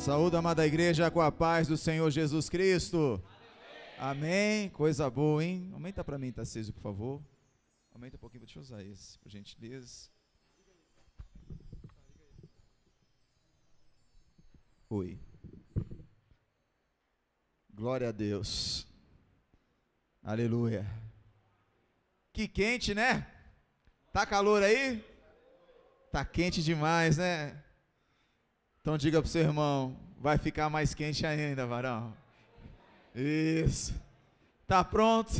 Saúde, amada igreja, com a paz do Senhor Jesus Cristo. Amém. Coisa boa, hein? Aumenta para mim, Tarcísio, por favor. Aumenta um pouquinho, deixa eu usar esse, por gentileza. Oi. Glória a Deus. Aleluia. Que quente, né? Tá calor aí? Tá quente demais, né? Então diga pro seu irmão, vai ficar mais quente ainda, varão. Isso. Tá pronto?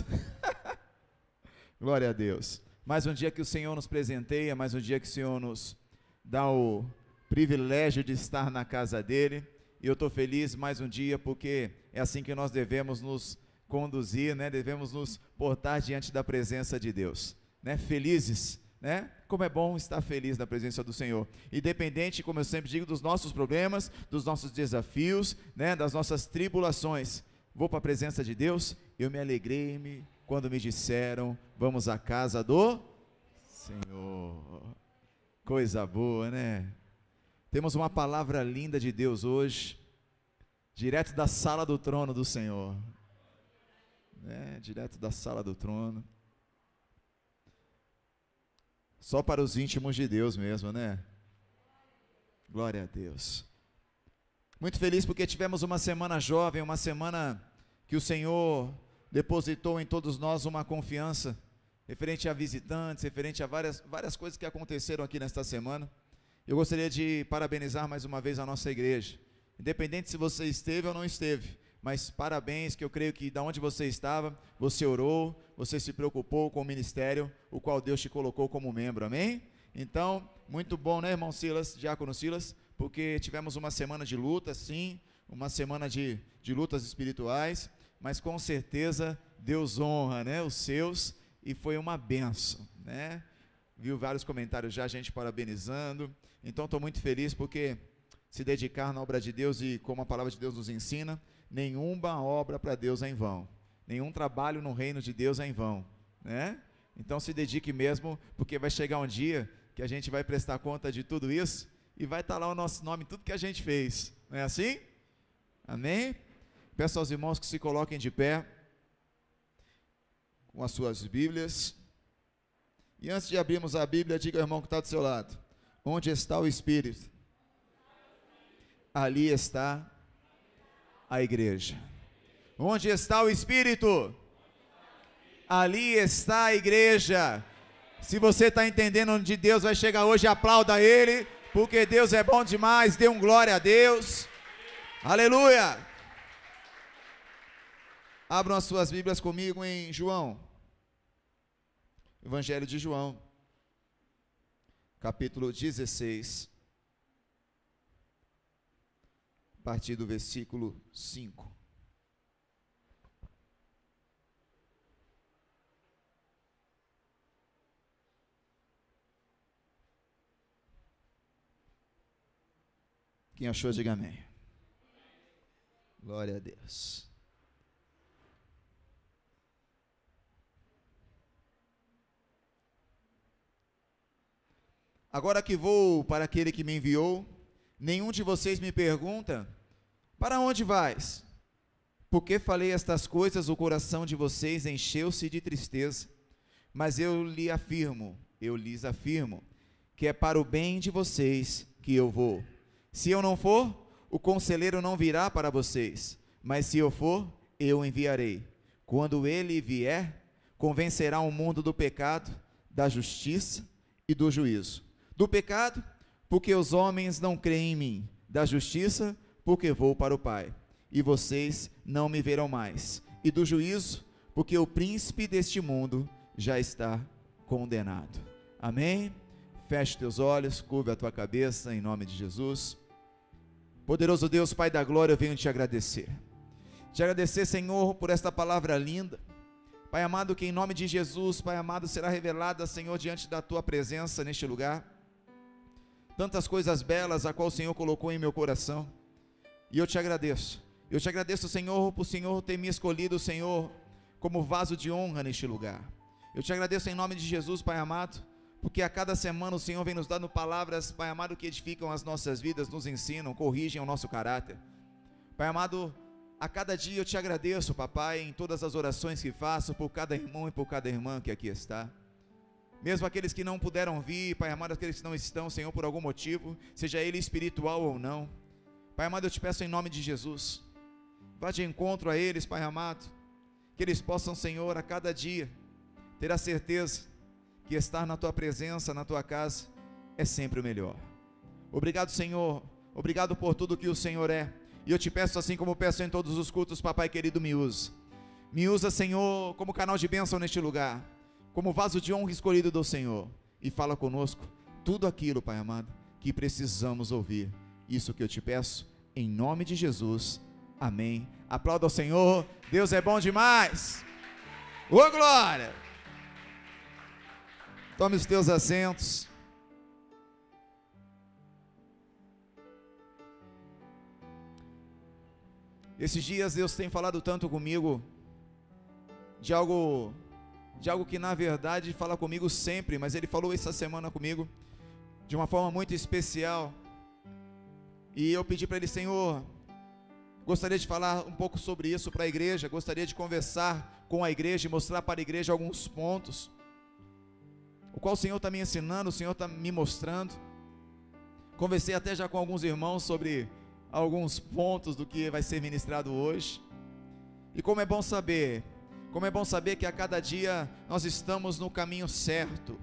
Glória a Deus. Mais um dia que o Senhor nos presenteia, mais um dia que o Senhor nos dá o privilégio de estar na casa dele. E eu estou feliz mais um dia, porque é assim que nós devemos nos conduzir, né? Devemos nos portar diante da presença de Deus, né? Felizes, né? Como é bom estar feliz na presença do Senhor, independente, como eu sempre digo, dos nossos problemas, dos nossos desafios, né? Das nossas tribulações. Vou para a presença de Deus, eu me alegrei quando me disseram, vamos à casa do Senhor. Coisa boa, né? Temos uma palavra linda de Deus hoje, direto da sala do trono do Senhor, né? Direto da sala do trono. Só para os íntimos de Deus mesmo, né? Glória a Deus. Muito feliz porque tivemos uma semana jovem, uma semana que o Senhor depositou em todos nós uma confiança, referente a visitantes, referente a várias coisas que aconteceram aqui nesta semana. Eu gostaria de parabenizar mais uma vez a nossa igreja, independente se você esteve ou não esteve, mas parabéns, que eu creio que da onde você estava, você orou, você se preocupou com o ministério, o qual Deus te colocou como membro, amém? Então, muito bom, né, irmão Silas, diácono Silas, porque tivemos uma semana de luta, sim, uma semana de lutas espirituais, mas com certeza Deus honra, né, os seus, e foi uma bênção, né? Viu vários comentários já, gente parabenizando, então estou muito feliz porque se dedicar na obra de Deus, e como a palavra de Deus nos ensina, nenhuma obra para Deus é em vão, nenhum trabalho no reino de Deus é em vão, né? Então se dedique mesmo, porque vai chegar um dia que a gente vai prestar conta de tudo isso, e vai estar lá o nosso nome, tudo que a gente fez, não é assim? Amém? Peço aos irmãos que se coloquem de pé, com as suas Bíblias, e antes de abrirmos a Bíblia, diga ao irmão que está do seu lado, onde está o Espírito? Ali está a igreja. Onde está o Espírito? Ali está a igreja. Se você está entendendo onde Deus vai chegar hoje, aplauda Ele, porque Deus é bom demais, dê um glória a Deus, aleluia. Abram as suas Bíblias comigo em João, Evangelho de João, capítulo 16, a partir do versículo 5. Quem achou, diga amém. Glória a Deus. Agora que vou para aquele que me enviou, nenhum de vocês me pergunta, para onde vais? Porque falei estas coisas, o coração de vocês encheu-se de tristeza. Mas eu lhes afirmo, que é para o bem de vocês que eu vou. Se eu não for, o conselheiro não virá para vocês, mas se eu for, eu o enviarei. Quando ele vier, convencerá o mundo do pecado, da justiça e do juízo. Do pecado, porque os homens não creem em mim. Da justiça, porque vou para o Pai, e vocês não me verão mais. E do juízo, porque o príncipe deste mundo já está condenado. Amém? Feche teus olhos, curva a tua cabeça, em nome de Jesus. Poderoso Deus, Pai da glória, eu venho te agradecer. Te agradecer, Senhor, por esta palavra linda. Pai amado, que em nome de Jesus, Pai amado, será revelada, Senhor, diante da tua presença neste lugar. Tantas coisas belas a qual o Senhor colocou em meu coração. E eu te agradeço. Eu te agradeço, Senhor, por o Senhor ter me escolhido, Senhor, como vaso de honra neste lugar. Eu te agradeço em nome de Jesus, Pai amado, porque a cada semana o Senhor vem nos dando palavras, Pai amado, que edificam as nossas vidas, nos ensinam, corrigem o nosso caráter. Pai amado, a cada dia eu te agradeço, papai, em todas as orações que faço, por cada irmão e por cada irmã que aqui está. Mesmo aqueles que não puderam vir, Pai amado, aqueles que não estão, Senhor, por algum motivo, seja ele espiritual ou não. Pai amado, eu te peço em nome de Jesus, vá de encontro a eles, Pai amado, que eles possam, Senhor, a cada dia, ter a certeza que estar na Tua presença, na Tua casa, é sempre o melhor. Obrigado, Senhor, obrigado por tudo que o Senhor é, e eu te peço, assim como peço em todos os cultos, papai querido, me usa, Senhor, como canal de bênção neste lugar, como vaso de honra escolhido do Senhor, e fala conosco tudo aquilo, Pai amado, que precisamos ouvir. Isso que eu te peço, em nome de Jesus, amém. Aplauda ao Senhor, Deus é bom demais. Ô glória! Tome os teus assentos. Esses dias Deus tem falado tanto comigo de algo que na verdade fala comigo sempre, mas Ele falou essa semana comigo de uma forma muito especial. E eu pedi para Ele: Senhor, gostaria de falar um pouco sobre isso para a igreja, gostaria de conversar com a igreja e mostrar para a igreja alguns pontos, o qual o Senhor está me ensinando, o Senhor está me mostrando. Conversei até já com alguns irmãos sobre alguns pontos do que vai ser ministrado hoje. E como é bom saber que a cada dia nós estamos no caminho certo.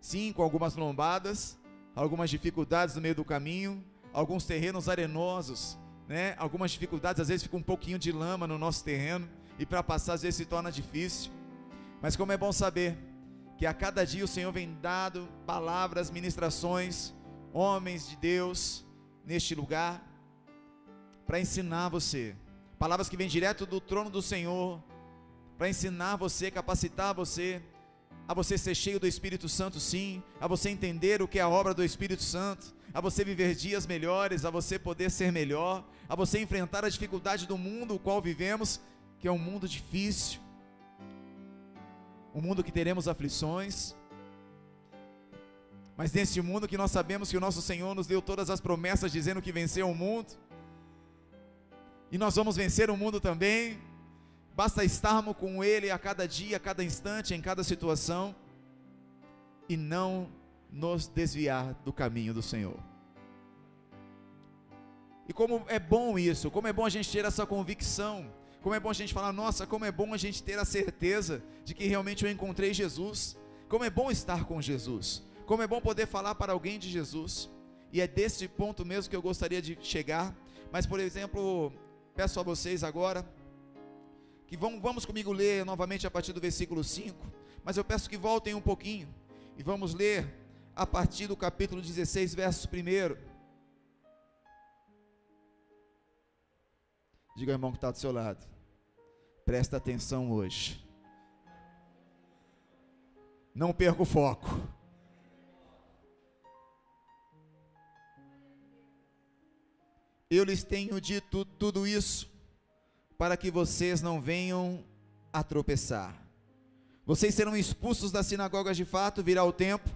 Sim, com algumas lombadas, algumas dificuldades no meio do caminho, alguns terrenos arenosos, né? Algumas dificuldades, às vezes fica um pouquinho de lama no nosso terreno, e para passar às vezes se torna difícil. Mas como é bom saber que a cada dia o Senhor vem dando palavras, ministrações, homens de Deus neste lugar, para ensinar você, palavras que vêm direto do trono do Senhor, para ensinar você, capacitar você, a você ser cheio do Espírito Santo, sim, a você entender o que é a obra do Espírito Santo, a você viver dias melhores, a você poder ser melhor, a você enfrentar a dificuldade do mundo o qual vivemos, que é um mundo difícil, um mundo que teremos aflições, mas nesse mundo que nós sabemos que o nosso Senhor nos deu todas as promessas, dizendo que venceu o mundo, e nós vamos vencer o mundo também. Basta estarmos com Ele a cada dia, a cada instante, em cada situação, e não nos desviar do caminho do Senhor. E como é bom isso, como é bom a gente ter essa convicção, como é bom a gente falar: nossa, como é bom a gente ter a certeza de que realmente eu encontrei Jesus, como é bom estar com Jesus, como é bom poder falar para alguém de Jesus. E é desse ponto mesmo que eu gostaria de chegar. Mas, por exemplo, peço a vocês agora que vamos comigo ler novamente a partir do versículo 5, mas eu peço que voltem um pouquinho e vamos ler a partir do capítulo 16, verso 1. Diga ao irmão que está do seu lado: presta atenção hoje, não perca o foco. Eu lhes tenho dito tudo isso para que vocês não venham a tropeçar. Vocês serão expulsos das sinagogas de fato, virá o tempo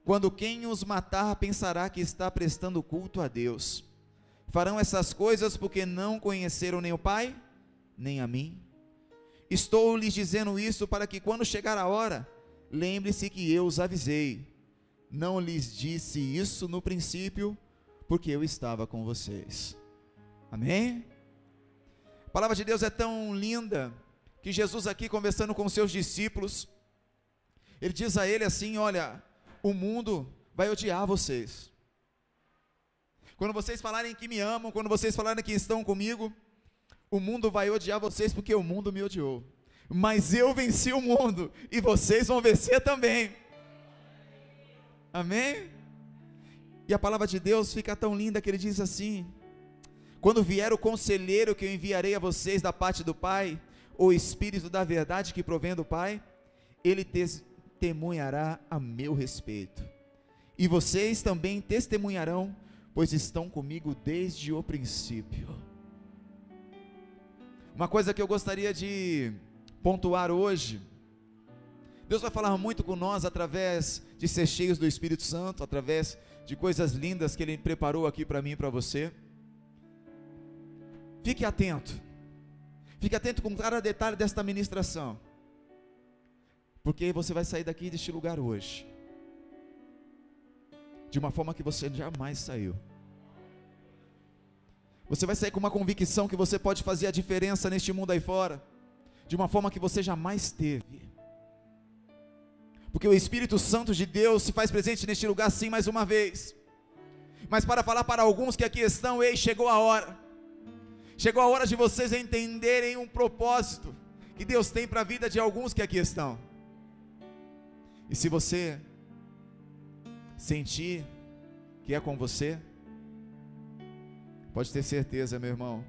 quando quem os matar pensará que está prestando culto a Deus. Farão essas coisas porque não conheceram nem o Pai, nem a mim. Estou lhes dizendo isso para que quando chegar a hora, lembre-se que eu os avisei. Não lhes disse isso no princípio, porque eu estava com vocês. Amém? A palavra de Deus é tão linda, que Jesus aqui conversando com os seus discípulos, Ele diz a ele assim: olha, o mundo vai odiar vocês. Quando vocês falarem que me amam, quando vocês falarem que estão comigo, o mundo vai odiar vocês, porque o mundo me odiou. Mas eu venci o mundo, e vocês vão vencer também. Amém? E a palavra de Deus fica tão linda que Ele diz assim: quando vier o conselheiro que eu enviarei a vocês da parte do Pai, o Espírito da verdade que provém do Pai, Ele testemunhará a meu respeito, e vocês também testemunharão, pois estão comigo desde o princípio. Uma coisa que eu gostaria de pontuar hoje, Deus vai falar muito com nós através de ser cheios do Espírito Santo, através de coisas lindas que Ele preparou aqui para mim e para você. Fique atento com cada detalhe desta ministração, porque você vai sair daqui deste lugar hoje, de uma forma que você jamais saiu. Você vai sair com uma convicção que você pode fazer a diferença neste mundo aí fora, de uma forma que você jamais teve. Porque o Espírito Santo de Deus se faz presente neste lugar sim mais uma vez. Mas para falar para alguns que aqui estão, ei, chegou a hora. Chegou a hora de vocês entenderem um propósito que Deus tem para a vida de alguns que aqui estão. E se você sentir que é com você, pode ter certeza, meu irmão,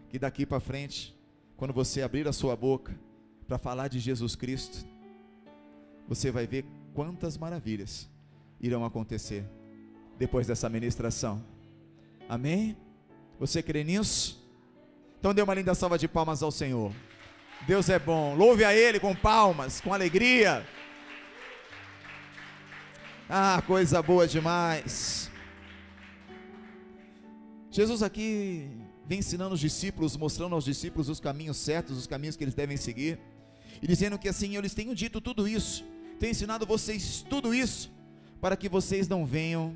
que daqui para frente, quando você abrir a sua boca para falar de Jesus Cristo, você vai ver quantas maravilhas irão acontecer depois dessa ministração. Amém? Você crê nisso? Então dê uma linda salva de palmas ao Senhor. Deus é bom. Louve a Ele com palmas, com alegria. Ah, coisa boa demais. Jesus aqui vem ensinando os discípulos, mostrando aos discípulos os caminhos certos, os caminhos que eles devem seguir, e dizendo que assim, eu lhes tenho dito tudo isso, tenho ensinado vocês tudo isso, para que vocês não venham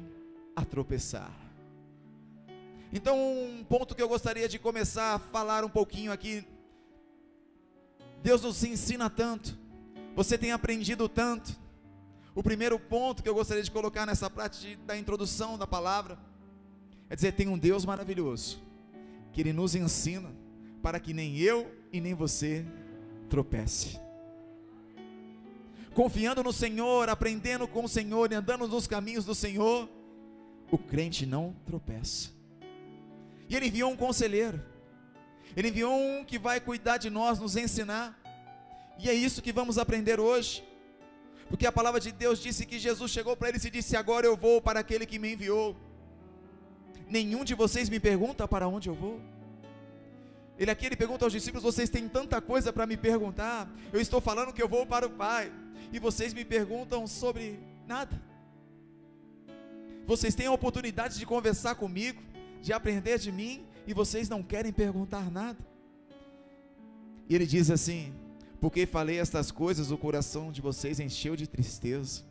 a tropeçar. Então, um ponto que eu gostaria de começar a falar um pouquinho aqui, Deus nos ensina tanto, você tem aprendido tanto. O primeiro ponto que eu gostaria de colocar nessa parte da introdução da palavra, é dizer, tem um Deus maravilhoso, que Ele nos ensina, para que nem eu e nem você tropece. Confiando no Senhor, aprendendo com o Senhor e andando nos caminhos do Senhor, o crente não tropeça. E Ele enviou um conselheiro, Ele enviou um que vai cuidar de nós, nos ensinar, e é isso que vamos aprender hoje, porque a palavra de Deus disse que Jesus chegou para eles e disse, agora eu vou para aquele que me enviou. Nenhum de vocês me pergunta para onde eu vou. Ele pergunta aos discípulos, vocês têm tanta coisa para me perguntar, eu estou falando que eu vou para o Pai, e vocês me perguntam sobre nada. Vocês têm a oportunidade de conversar comigo, de aprender de mim, e vocês não querem perguntar nada. E Ele diz assim, porque falei estas coisas, o coração de vocês encheu de tristeza.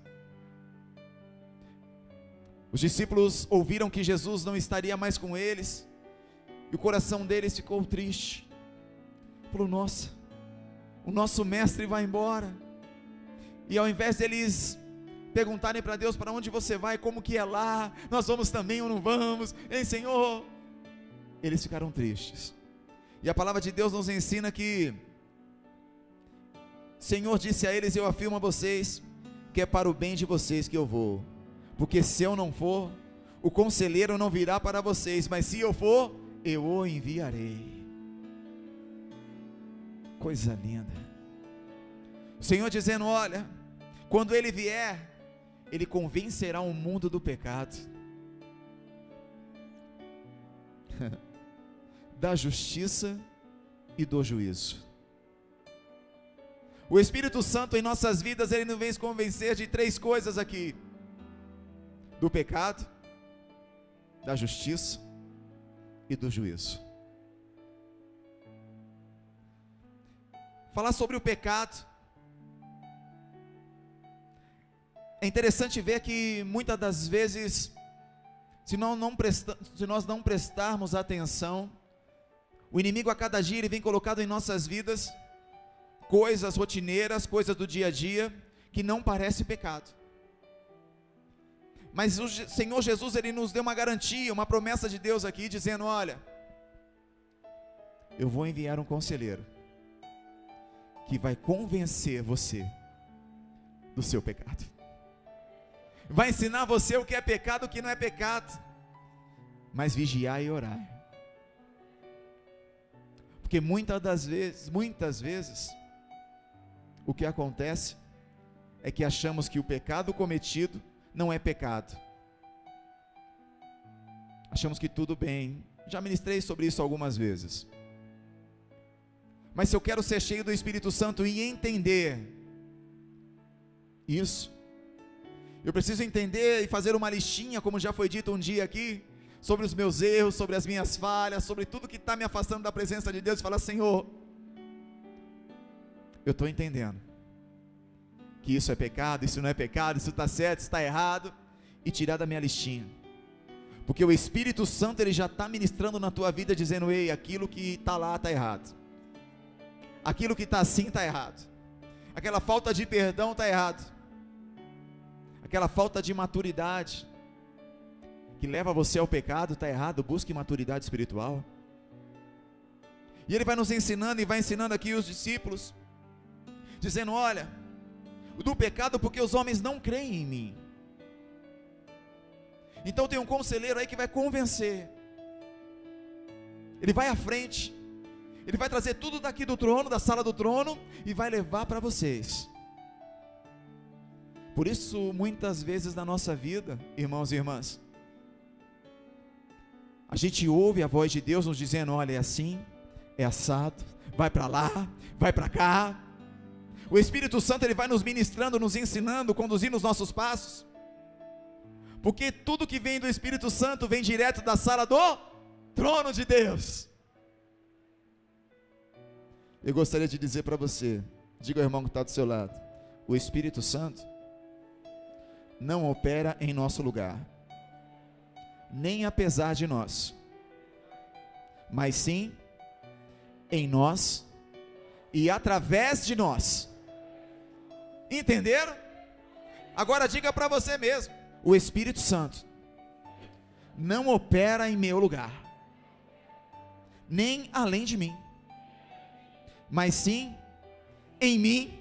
Os discípulos ouviram que Jesus não estaria mais com eles, e o coração deles ficou triste. Falou, nossa, o nosso mestre vai embora, e ao invés deles perguntarem para Deus, para onde você vai, como que é lá, nós vamos também ou não vamos, hein Senhor, eles ficaram tristes. E a palavra de Deus nos ensina que o Senhor disse a eles, eu afirmo a vocês, que é para o bem de vocês que eu vou, porque se eu não for, o conselheiro não virá para vocês, mas se eu for, eu o enviarei. Coisa linda. O Senhor dizendo, olha, quando Ele vier, Ele convencerá o mundo do pecado, da justiça e do juízo. O Espírito Santo em nossas vidas, Ele nos vem convencer de três coisas aqui: do pecado, da justiça e do juízo. Falar sobre o pecado, é interessante ver que muitas das vezes, se nós não prestarmos atenção, o inimigo a cada dia ele vem colocado em nossas vidas coisas rotineiras, coisas do dia a dia, que não parece pecado. Mas o Senhor Jesus, Ele nos deu uma garantia, uma promessa de Deus aqui, dizendo, olha, eu vou enviar um conselheiro, que vai convencer você do seu pecado, vai ensinar você o que é pecado, o que não é pecado, mas vigiar e orar, porque muitas vezes, o que acontece, é que achamos que o pecado cometido, não é pecado, achamos que tudo bem, já ministrei sobre isso algumas vezes, mas se eu quero ser cheio do Espírito Santo e entender isso. Eu preciso entender e fazer uma listinha, como já foi dito um dia aqui, sobre os meus erros, sobre as minhas falhas, sobre tudo que está me afastando da presença de Deus, e falar: Senhor, eu estou entendendo que isso é pecado, isso não é pecado, isso está certo, isso está errado, e tirar da minha listinha, porque o Espírito Santo, ele já está ministrando na tua vida, dizendo: ei, aquilo que está lá está errado, aquilo que está assim está errado, aquela falta de perdão está errado, aquela falta de maturidade que leva você ao pecado está errado. Busque maturidade espiritual. E ele vai nos ensinando, e vai ensinando aqui os discípulos, dizendo: olha, do pecado, porque os homens não creem em mim. Então tem um conselheiro aí que vai convencer, ele vai à frente, ele vai trazer tudo daqui do trono, da sala do trono, e vai levar para vocês. Por isso, muitas vezes na nossa vida, irmãos e irmãs, a gente ouve a voz de Deus nos dizendo: olha, é assim, é assado, vai para lá, vai para cá. O Espírito Santo, ele vai nos ministrando, nos ensinando, conduzindo os nossos passos, porque tudo que vem do Espírito Santo vem direto da sala do trono de Deus. Eu gostaria de dizer para você, diga ao irmão que está do seu lado: o Espírito Santo não opera em nosso lugar, nem apesar de nós, mas sim em nós e através de nós. Entenderam? Agora diga para você mesmo: o Espírito Santo não opera em meu lugar, nem além de mim, mas sim em mim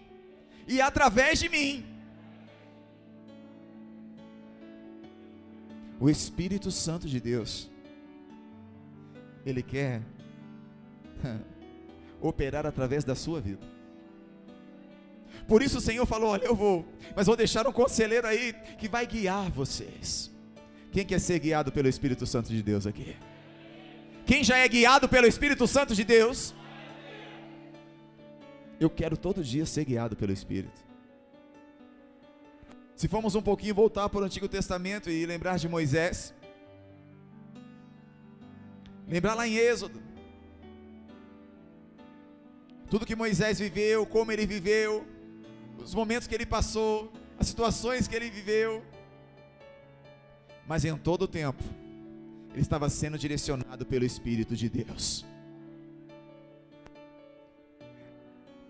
e através de mim. O Espírito Santo de Deus, ele quer operar através da sua vida. Por isso o Senhor falou: olha, eu vou, mas vou deixar um conselheiro aí que vai guiar vocês. Quem quer ser guiado pelo Espírito Santo de Deus aqui? Quem já é guiado pelo Espírito Santo de Deus? Eu quero todo dia ser guiado pelo Espírito. Se formos um pouquinho voltar para o Antigo Testamento e lembrar de Moisés, lembrar lá em Êxodo, tudo que Moisés viveu, como ele viveu, os momentos que ele passou, as situações que ele viveu, mas em todo o tempo, ele estava sendo direcionado pelo Espírito de Deus.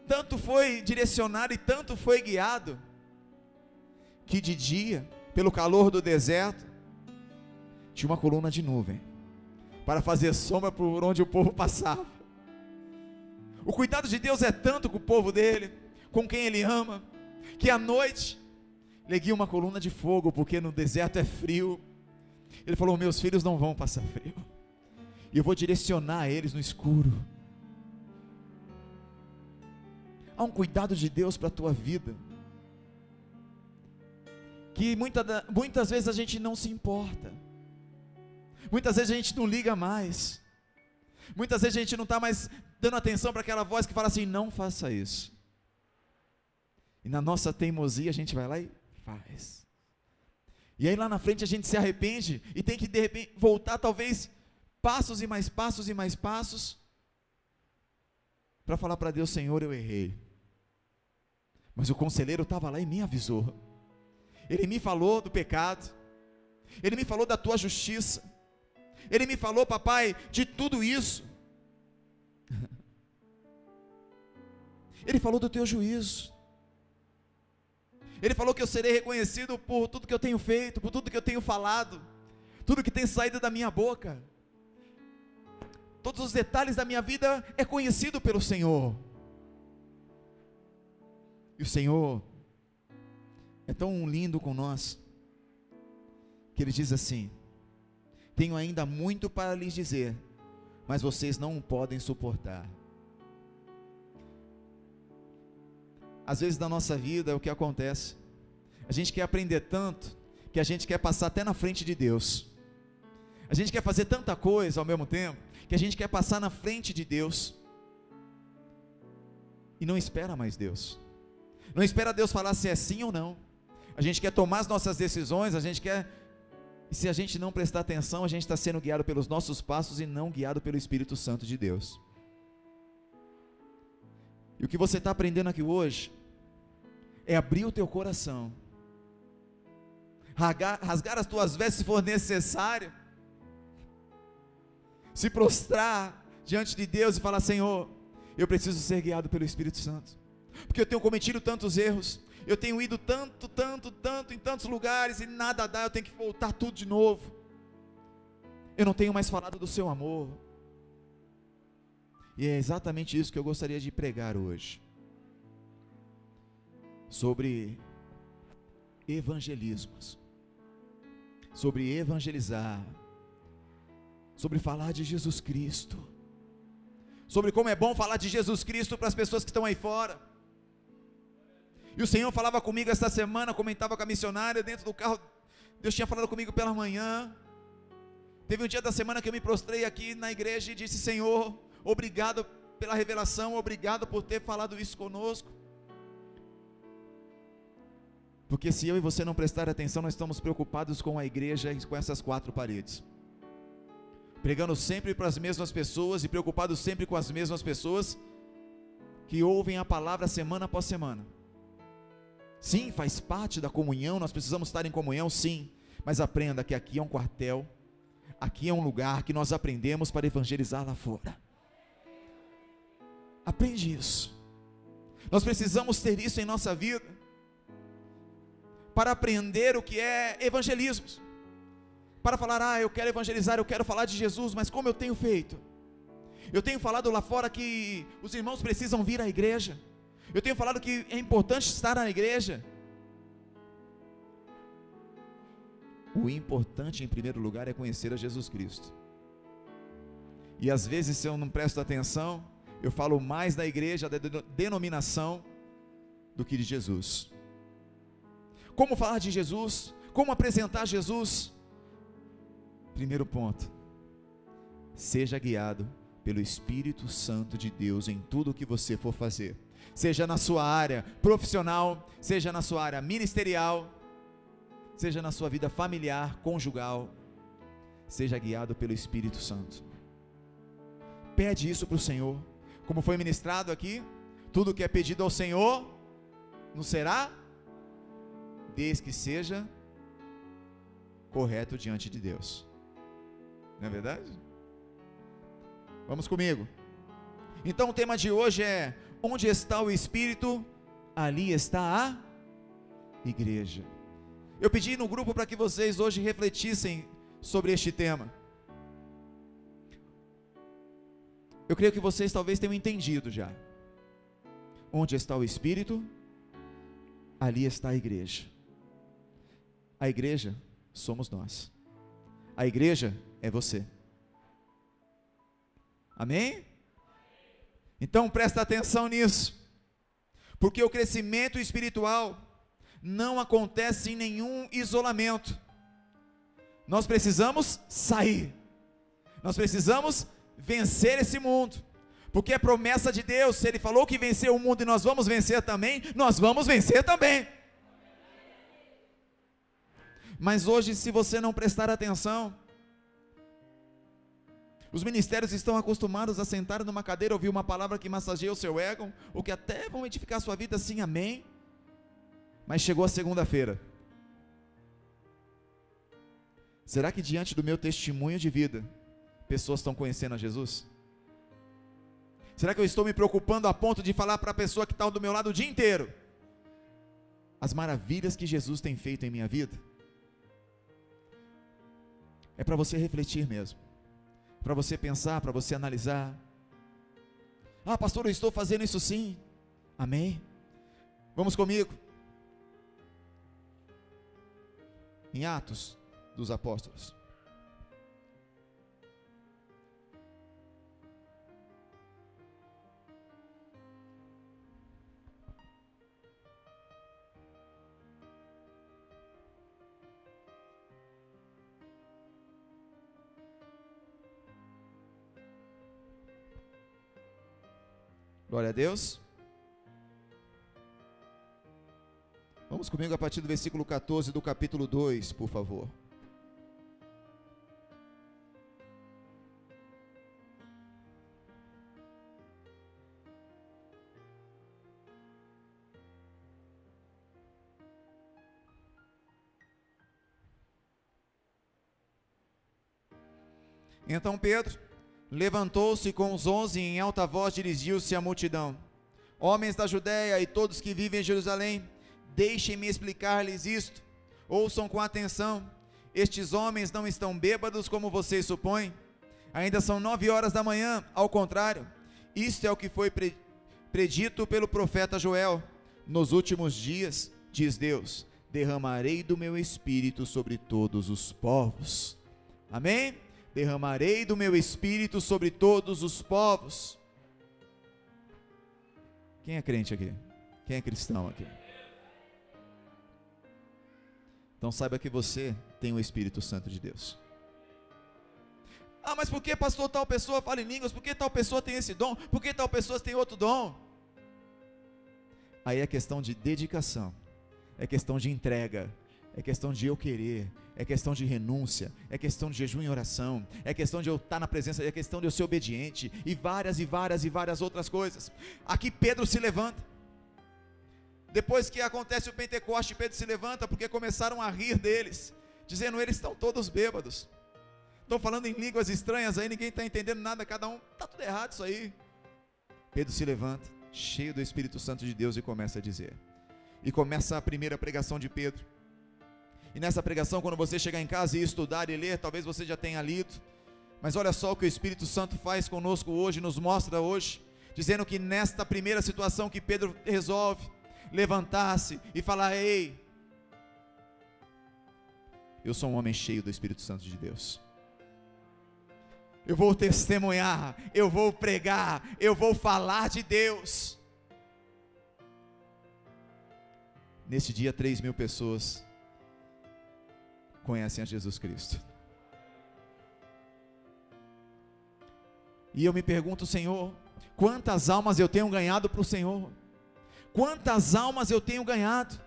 Tanto foi direcionado e tanto foi guiado, que de dia, pelo calor do deserto, tinha uma coluna de nuvem, para fazer sombra por onde o povo passava. O cuidado de Deus é tanto com o povo dele, com quem ele ama, que à noite, ele guia uma coluna de fogo, porque no deserto é frio. Ele falou: meus filhos não vão passar frio, e eu vou direcionar eles no escuro. Há um cuidado de Deus para a tua vida, que muitas vezes a gente não se importa, muitas vezes a gente não liga mais, muitas vezes a gente não está mais dando atenção para aquela voz que fala assim: não faça isso, e na nossa teimosia a gente vai lá e faz, e aí lá na frente a gente se arrepende, e tem que de repente voltar talvez passos e mais passos e mais passos, para falar para Deus: Senhor, eu errei, mas o conselheiro estava lá e me avisou, ele me falou do pecado, ele me falou da tua justiça, ele me falou, papai, de tudo isso, ele falou do teu juízo, ele falou que eu serei reconhecido por tudo que eu tenho feito, por tudo que eu tenho falado, tudo que tem saído da minha boca, todos os detalhes da minha vida é conhecido pelo Senhor. E o Senhor é tão lindo com nós, que Ele diz assim: tenho ainda muito para lhes dizer, mas vocês não o podem suportar. Às vezes na nossa vida é o que acontece, a gente quer aprender tanto, que a gente quer passar até na frente de Deus, a gente quer fazer tanta coisa ao mesmo tempo, que a gente quer passar na frente de Deus, e não espera mais Deus, não espera Deus falar se é sim ou não, a gente quer tomar as nossas decisões, a gente quer, e se a gente não prestar atenção, a gente está sendo guiado pelos nossos passos e não guiado pelo Espírito Santo de Deus. E o que você está aprendendo aqui hoje, é abrir o teu coração, rasgar as tuas vestes se for necessário, se prostrar diante de Deus e falar: Senhor, eu preciso ser guiado pelo Espírito Santo, porque eu tenho cometido tantos erros, eu tenho ido tanto em tantos lugares e nada dá, eu tenho que voltar tudo de novo, eu não tenho mais falado do seu amor. E é exatamente isso que eu gostaria de pregar hoje, sobre evangelismos, sobre evangelizar, sobre falar de Jesus Cristo, sobre como é bom falar de Jesus Cristo para as pessoas que estão aí fora. E o Senhor falava comigo esta semana, comentava com a missionária dentro do carro, Deus tinha falado comigo pela manhã. Teve um dia da semana que eu me prostrei aqui na igreja e disse: Senhor, obrigado pela revelação, obrigado por ter falado isso conosco, porque se eu e você não prestar atenção, nós estamos preocupados com a igreja e com essas quatro paredes, pregando sempre para as mesmas pessoas e preocupados sempre com as mesmas pessoas que ouvem a palavra semana após semana. Sim, faz parte da comunhão, nós precisamos estar em comunhão, sim, mas aprenda que aqui é um quartel, aqui é um lugar que nós aprendemos para evangelizar lá fora. Aprende isso. Nós precisamos ter isso em nossa vida, para aprender o que é evangelismo, para falar: eu quero evangelizar, eu quero falar de Jesus, mas como eu tenho feito? Eu tenho falado lá fora que os irmãos precisam vir à igreja, eu tenho falado que é importante estar na igreja. O importante em primeiro lugar é conhecer a Jesus Cristo, e às vezes, se eu não presto atenção, eu falo mais da igreja, da denominação, do que de Jesus. Como falar de Jesus? Como apresentar Jesus? Primeiro ponto: seja guiado pelo Espírito Santo de Deus em tudo o que você for fazer, seja na sua área profissional, seja na sua área ministerial, seja na sua vida familiar, conjugal. Seja guiado pelo Espírito Santo. Pede isso para o Senhor, como foi ministrado aqui: tudo que é pedido ao Senhor não será, desde que seja correto diante de Deus. Não é verdade? Vamos comigo. Então o tema de hoje é: onde está o Espírito, ali está a igreja. Eu pedi no grupo para que vocês hoje refletissem sobre este tema. Eu creio que vocês talvez tenham entendido já. Onde está o Espírito, ali está a igreja. A igreja somos nós. A igreja é você. Amém? Então presta atenção nisso, porque o crescimento espiritual não acontece em nenhum isolamento. Nós precisamos sair, nós precisamos vencer esse mundo, porque é promessa de Deus. Se Ele falou que venceu o mundo e nós vamos vencer também, nós vamos vencer também. Mas hoje, se você não prestar atenção, os ministérios estão acostumados a sentar numa cadeira, ouvir uma palavra que massageia o seu ego, ou que até vão edificar a sua vida, sim, amém. Mas chegou a segunda-feira. Será que diante do meu testemunho de vida, pessoas estão conhecendo a Jesus? Será que eu estou me preocupando a ponto de falar para a pessoa que está do meu lado o dia inteiro as maravilhas que Jesus tem feito em minha vida? É para você refletir mesmo, para você pensar, para você analisar. Pastor, eu estou fazendo isso sim. Amém? Vamos comigo em Atos dos Apóstolos. Glória a Deus. Vamos comigo a partir do versículo 14 do capítulo 2, por favor. Então Pedro levantou-se com os 11 e em alta voz dirigiu-se à multidão: homens da Judéia e todos que vivem em Jerusalém, deixem-me explicar-lhes isto, ouçam com atenção. Estes homens não estão bêbados como vocês supõem, ainda são 9 horas da manhã. Ao contrário, isto é o que foi predito pelo profeta Joel: nos últimos dias, diz Deus, derramarei do meu espírito sobre todos os povos. Amém? Derramarei do meu espírito sobre todos os povos. Quem é crente aqui? Quem é cristão aqui? Então saiba que você tem o Espírito Santo de Deus. Ah, mas por que, pastor, tal pessoa fala em línguas? Por que tal pessoa tem esse dom? Por que tal pessoa tem outro dom? Aí é questão de dedicação, é questão de entrega, é questão de eu querer, é questão de renúncia, é questão de jejum e oração, é questão de eu estar na presença, é questão de eu ser obediente, e várias outras coisas. Aqui Pedro se levanta, depois que acontece o Pentecoste, Pedro se levanta, porque começaram a rir deles, dizendo: eles estão todos bêbados, estão falando em línguas estranhas aí, ninguém está entendendo nada, cada um, está tudo errado isso aí. Pedro se levanta, cheio do Espírito Santo de Deus, e começa a dizer, e começa a primeira pregação de Pedro. E nessa pregação, quando você chegar em casa e estudar e ler, talvez você já tenha lido, mas olha só o que o Espírito Santo faz conosco hoje, nos mostra hoje, dizendo que nesta primeira situação que Pedro resolve levantar-se e falar: ei, eu sou um homem cheio do Espírito Santo de Deus, eu vou testemunhar, eu vou pregar, eu vou falar de Deus. Nesse dia 3.000 pessoas conhecem a Jesus Cristo. E eu me pergunto: Senhor, quantas almas eu tenho ganhado para o Senhor? Quantas almas eu tenho ganhado?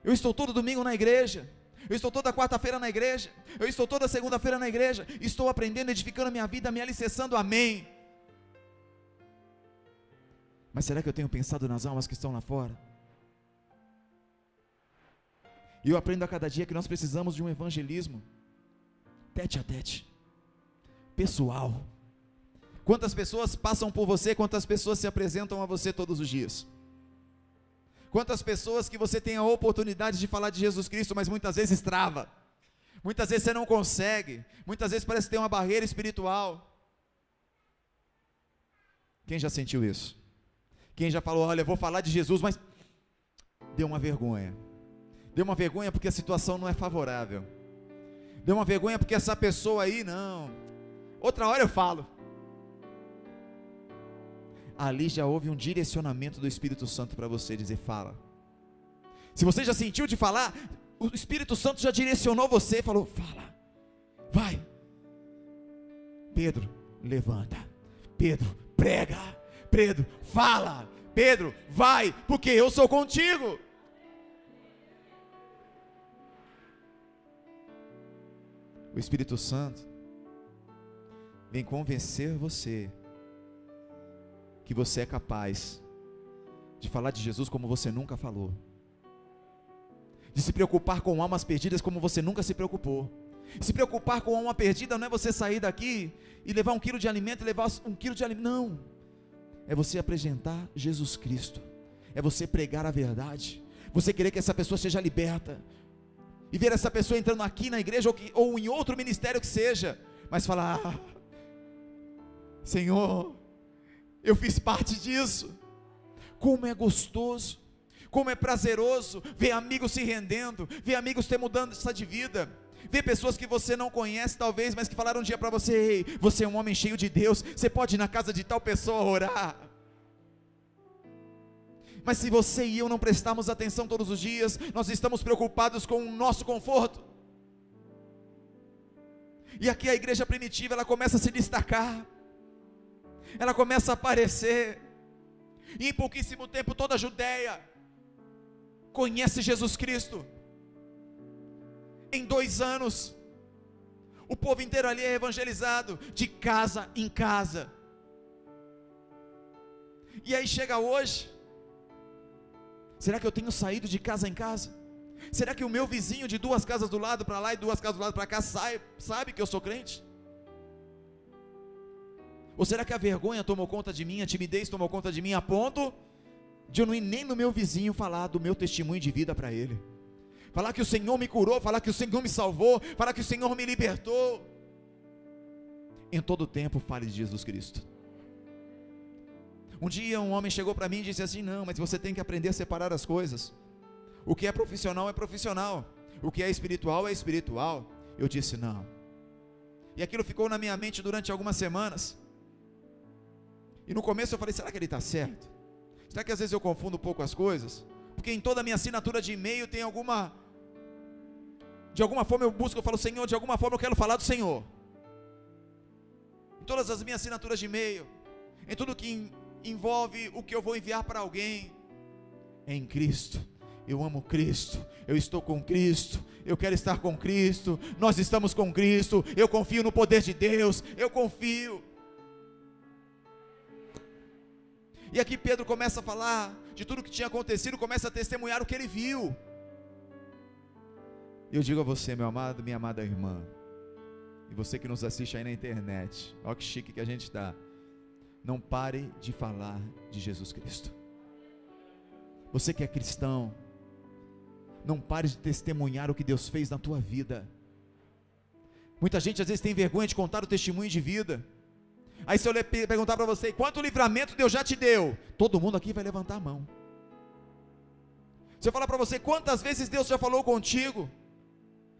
Eu estou todo domingo na igreja, eu estou toda quarta-feira na igreja, eu estou toda segunda-feira na igreja, estou aprendendo, edificando a minha vida, me alicerçando, amém. Mas será que eu tenho pensado nas almas que estão lá fora? E eu aprendo a cada dia que nós precisamos de um evangelismo tete a tete, pessoal. Quantas pessoas passam por você, quantas pessoas se apresentam a você todos os dias? Quantas pessoas que você tem a oportunidade de falar de Jesus Cristo, mas muitas vezes trava, muitas vezes você não consegue, muitas vezes parece ter uma barreira espiritual. Quem já sentiu isso? Quem já falou: olha, eu vou falar de Jesus, mas deu uma vergonha. Deu uma vergonha porque a situação não é favorável. Deu uma vergonha porque essa pessoa aí, não, outra hora eu falo. Ali já houve um direcionamento do Espírito Santo para você dizer: fala. Se você já sentiu de falar, o Espírito Santo já direcionou você, falou: fala, vai. Pedro, levanta. Pedro, prega. Pedro, fala. Pedro, vai, porque eu sou contigo. O Espírito Santo vem convencer você que você é capaz de falar de Jesus como você nunca falou, de se preocupar com almas perdidas como você nunca se preocupou. Se preocupar com alma perdida não é você sair daqui e levar 1 quilo de alimento e levar 1 quilo de alimento, não, é você apresentar Jesus Cristo, é você pregar a verdade, você querer que essa pessoa seja liberta, e ver essa pessoa entrando aqui na igreja, ou em outro ministério que seja, mas falar: ah, Senhor, eu fiz parte disso. Como é gostoso, como é prazeroso ver amigos se rendendo, ver amigos ter mudança de vida, ver pessoas que você não conhece talvez, mas que falaram um dia para você: ei, você é um homem cheio de Deus, você pode ir na casa de tal pessoa orar. Mas se você e eu não prestarmos atenção todos os dias, nós estamos preocupados com o nosso conforto. E aqui a igreja primitiva, ela começa a se destacar, ela começa a aparecer, e em pouquíssimo tempo toda a Judéia, conhece Jesus Cristo. Em 2 anos, o povo inteiro ali é evangelizado, de casa em casa. E aí chega hoje, será que eu tenho saído de casa em casa? Será que o meu vizinho de 2 casas do lado para lá e 2 casas do lado para cá sabe que eu sou crente? Ou será que a vergonha tomou conta de mim, a timidez tomou conta de mim, a ponto de eu não ir nem no meu vizinho falar do meu testemunho de vida para ele? Falar que o Senhor me curou, falar que o Senhor me salvou, falar que o Senhor me libertou. Em todo tempo fale de Jesus Cristo. Um dia um homem chegou para mim e disse assim: não, mas você tem que aprender a separar as coisas. O que é profissional é profissional, o que é espiritual é espiritual. Eu disse não. E aquilo ficou na minha mente durante algumas semanas. E no começo eu falei: será que ele está certo? Será que às vezes eu confundo um pouco as coisas? Porque em toda a minha assinatura de e-mail tem de alguma forma eu busco, eu falo Senhor, de alguma forma eu quero falar do Senhor. Em todas as minhas assinaturas de e-mail, em tudo que envolve o que eu vou enviar para alguém, é em Cristo. Eu amo Cristo, eu estou com Cristo, eu quero estar com Cristo, nós estamos com Cristo, eu confio no poder de Deus, eu confio. E aqui Pedro começa a falar de tudo que tinha acontecido, começa a testemunhar o que ele viu. Eu digo a você, meu amado, minha amada irmã, e você que nos assiste aí na internet, olha que chique que a gente está, não pare de falar de Jesus Cristo. Você que é cristão, não pare de testemunhar o que Deus fez na tua vida. Muita gente às vezes tem vergonha de contar o testemunho de vida. Aí se eu perguntar para você, quanto livramento Deus já te deu? Todo mundo aqui vai levantar a mão. Se eu falar para você, quantas vezes Deus já falou contigo,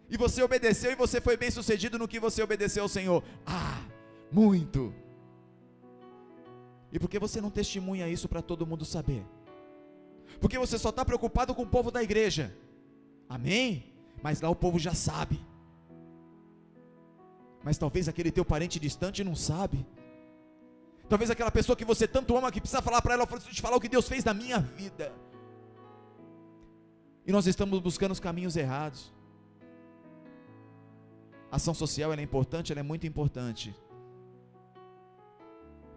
e você obedeceu, e você foi bem sucedido no que você obedeceu ao Senhor? Ah, muito. E por que você não testemunha isso para todo mundo saber? Porque você só está preocupado com o povo da igreja, amém? Mas lá o povo já sabe. Mas talvez aquele teu parente distante não sabe. Talvez aquela pessoa que você tanto ama, que precisa falar para ela, eu preciso te falar o que Deus fez na minha vida. E nós estamos buscando os caminhos errados. A ação social ela é importante, ela é muito importante.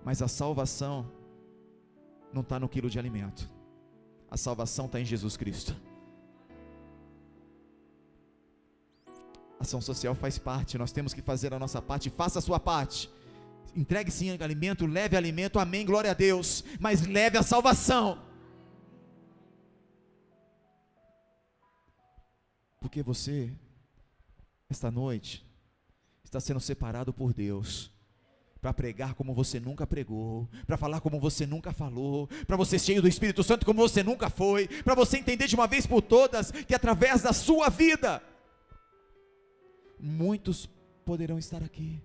Mas a salvação não está no quilo de alimento. A salvação está em Jesus Cristo. A ação social faz parte, nós temos que fazer a nossa parte. Faça a sua parte. Entregue sim alimento, leve alimento, amém, glória a Deus. Mas leve a salvação. Porque você, esta noite, está sendo separado por Deus para pregar como você nunca pregou, para falar como você nunca falou, para você ser cheio do Espírito Santo como você nunca foi, para você entender de uma vez por todas que através da sua vida muitos poderão estar aqui,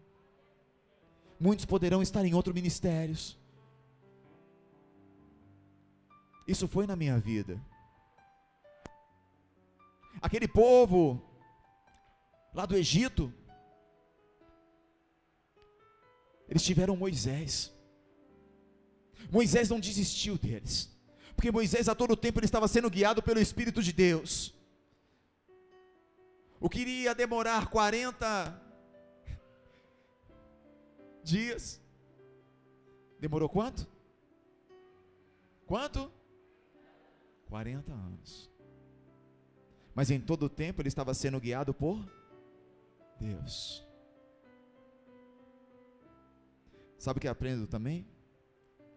muitos poderão estar em outros ministérios. Isso foi na minha vida. Aquele povo lá do Egito, eles tiveram Moisés. Moisés não desistiu deles, porque Moisés a todo tempo ele estava sendo guiado pelo Espírito de Deus. O que iria demorar 40 dias, demorou quanto? Quanto? 40 anos. Mas em todo o tempo ele estava sendo guiado por Deus. Sabe o que eu aprendo também,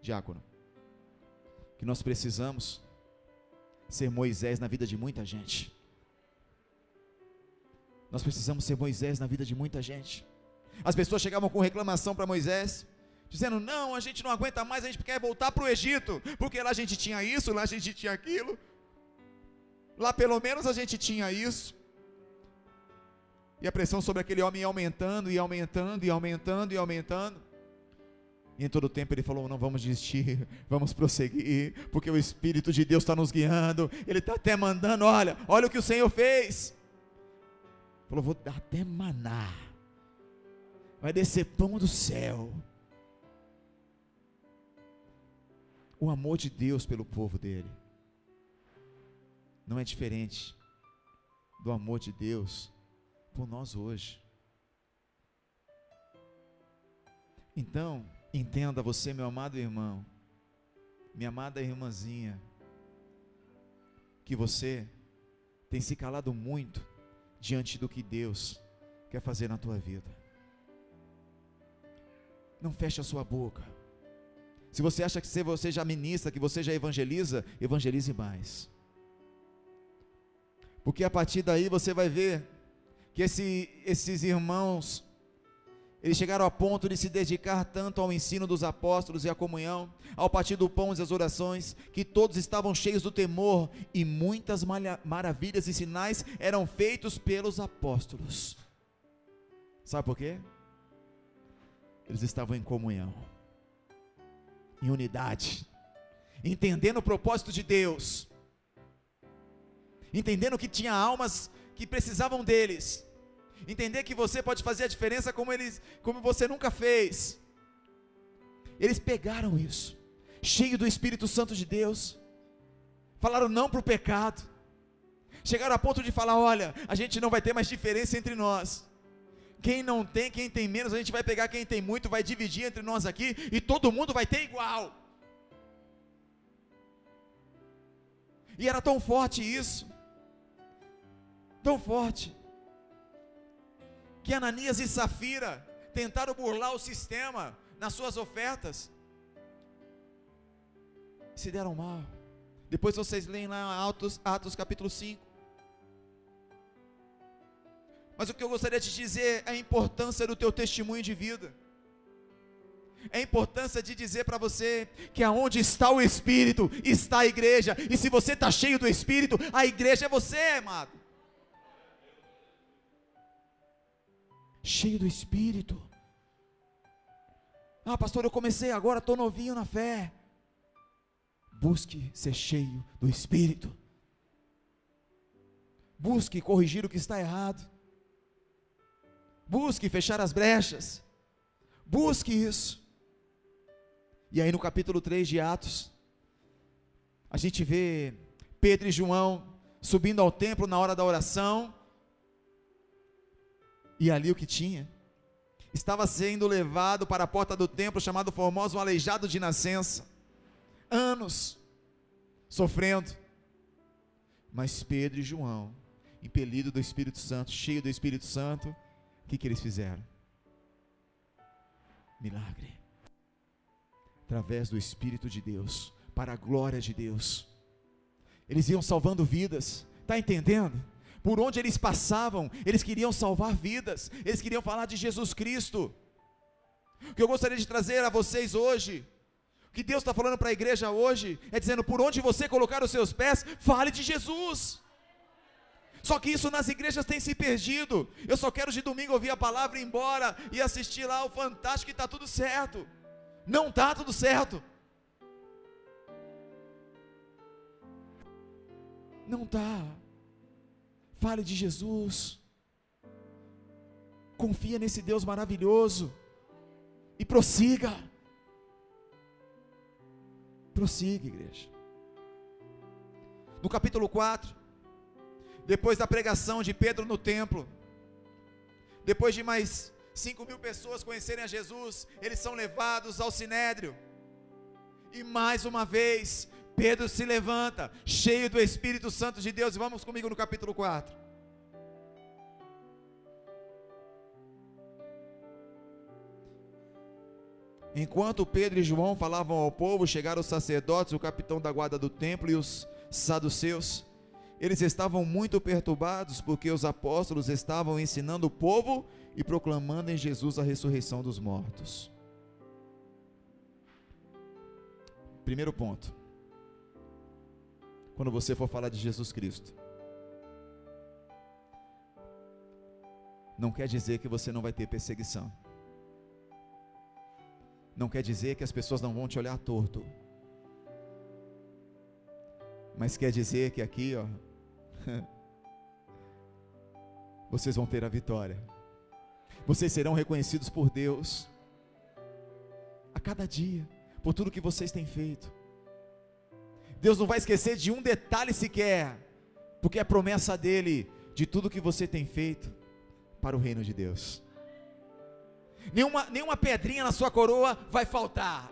diácono? Que nós precisamos ser Moisés na vida de muita gente. Nós precisamos ser Moisés na vida de muita gente. As pessoas chegavam com reclamação para Moisés, dizendo: não, a gente não aguenta mais, a gente quer voltar para o Egito, porque lá a gente tinha isso, lá a gente tinha aquilo, lá pelo menos a gente tinha isso. E a pressão sobre aquele homem ia aumentando, e aumentando, e aumentando, e aumentando. E em todo o tempo ele falou: não vamos desistir, vamos prosseguir, porque o Espírito de Deus está nos guiando, Ele está até mandando, olha o que o Senhor fez. Falou: vou dar até maná, vai descer pão do céu. O amor de Deus pelo povo dele. não é diferente do amor de Deus por nós hoje. Então, entenda você, meu amado irmão, minha amada irmãzinha, que você tem se calado muito diante do que Deus quer fazer na tua vida. Não feche a sua boca. Se você acha que você já ministra, que você já evangeliza, evangelize mais. Porque a partir daí você vai ver que esses irmãos, eles chegaram a ponto de se dedicar tanto ao ensino dos apóstolos e à comunhão, ao partir do pão e às orações, que todos estavam cheios do temor, e muitas maravilhas e sinais eram feitos pelos apóstolos. Sabe por quê? Eles estavam em comunhão, em unidade, entendendo o propósito de Deus, entendendo que tinha almas que precisavam deles, entender que você pode fazer a diferença como você nunca fez. Eles pegaram isso, cheio do Espírito Santo de Deus, falaram não para o pecado, chegaram a ponto de falar: olha, a gente não vai ter mais diferença entre nós, quem não tem, quem tem menos, a gente vai pegar quem tem muito, vai dividir entre nós aqui, e todo mundo vai ter igual. E era tão forte isso, tão forte, que Ananias e Safira tentaram burlar o sistema nas suas ofertas, se deram mal. Depois vocês leem lá Atos capítulo 5. Mas o que eu gostaria de dizer é a importância do teu testemunho de vida, é a importância de dizer para você que aonde está o Espírito, está a igreja, e se você está cheio do Espírito, a igreja é você, amado, cheio do Espírito. Ah, pastor, eu comecei agora, estou novinho na fé. Busque ser cheio do Espírito, busque corrigir o que está errado, busque fechar as brechas, busque isso. E aí no capítulo 3 de Atos, a gente vê Pedro e João subindo ao templo na hora da oração, e ali o que tinha? Estava sendo levado para a porta do templo, chamado Formoso, um aleijado de nascença, anos, sofrendo, mas Pedro e João, impelido do Espírito Santo, cheio do Espírito Santo, o que eles fizeram? Milagre, através do Espírito de Deus, para a glória de Deus, eles iam salvando vidas, está entendendo? Por onde eles passavam, eles queriam salvar vidas, eles queriam falar de Jesus Cristo. O que eu gostaria de trazer a vocês hoje, o que Deus está falando para a igreja hoje, é dizendo: por onde você colocar os seus pés, fale de Jesus. Só que isso nas igrejas tem se perdido. Eu só quero de domingo ouvir a palavra, ir embora e assistir lá o Fantástico e está tudo certo. Não está tudo certo, não está. Fale de Jesus, confia nesse Deus maravilhoso e prossiga, igreja. No capítulo 4, depois da pregação de Pedro no templo, depois de mais 5.000 pessoas conhecerem a Jesus, eles são levados ao Sinédrio, e mais uma vez Pedro se levanta, cheio do Espírito Santo de Deus. E vamos comigo no capítulo 4. Enquanto Pedro e João falavam ao povo, chegaram os sacerdotes, o capitão da guarda do templo e os saduceus. Eles estavam muito perturbados, porque os apóstolos estavam ensinando o povo e proclamando em Jesus a ressurreição dos mortos. Primeiro ponto: quando você for falar de Jesus Cristo, não quer dizer que você não vai ter perseguição, não quer dizer que as pessoas não vão te olhar torto, mas quer dizer que aqui, ó, vocês vão ter a vitória, vocês serão reconhecidos por Deus, a cada dia, por tudo que vocês têm feito. Deus não vai esquecer de um detalhe sequer porque é promessa dele, de tudo que você tem feito para o reino de Deus. Nenhuma pedrinha na sua coroa vai faltar.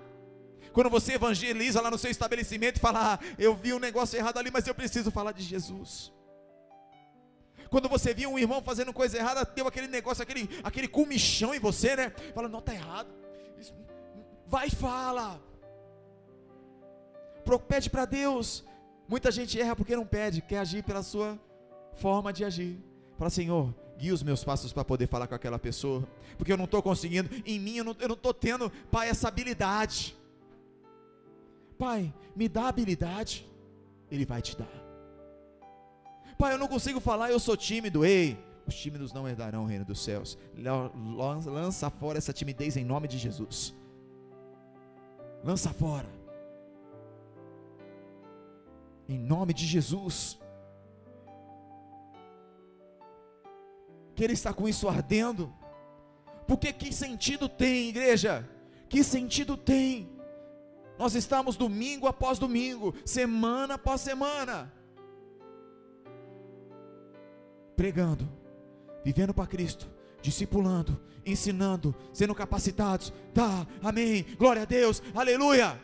Quando você evangeliza lá no seu estabelecimento e fala, eu vi um negócio errado ali, mas eu preciso falar de Jesus. Quando você viu um irmão fazendo coisa errada, deu aquele negócio, aquele comichão em você, né? Fala, não, está errado. Vai e fala. Pede para Deus. Muita gente erra porque não pede, quer agir pela sua forma de agir. Fala, Senhor, guia os meus passos para poder falar com aquela pessoa, porque eu não estou conseguindo, em mim eu não estou tendo, Pai, essa habilidade. Pai, me dá habilidade. Ele vai te dar. Pai, eu não consigo falar, eu sou tímido. Ei, os tímidos não herdarão o reino dos céus. Lança fora essa timidez em nome de Jesus. Lança fora, em nome de Jesus. Que ele está com isso ardendo, porque que sentido tem, igreja? Que sentido tem nós estamos domingo após domingo, semana após semana, pregando, vivendo para Cristo, discipulando, ensinando, sendo capacitados? Tá, amém, glória a Deus, aleluia.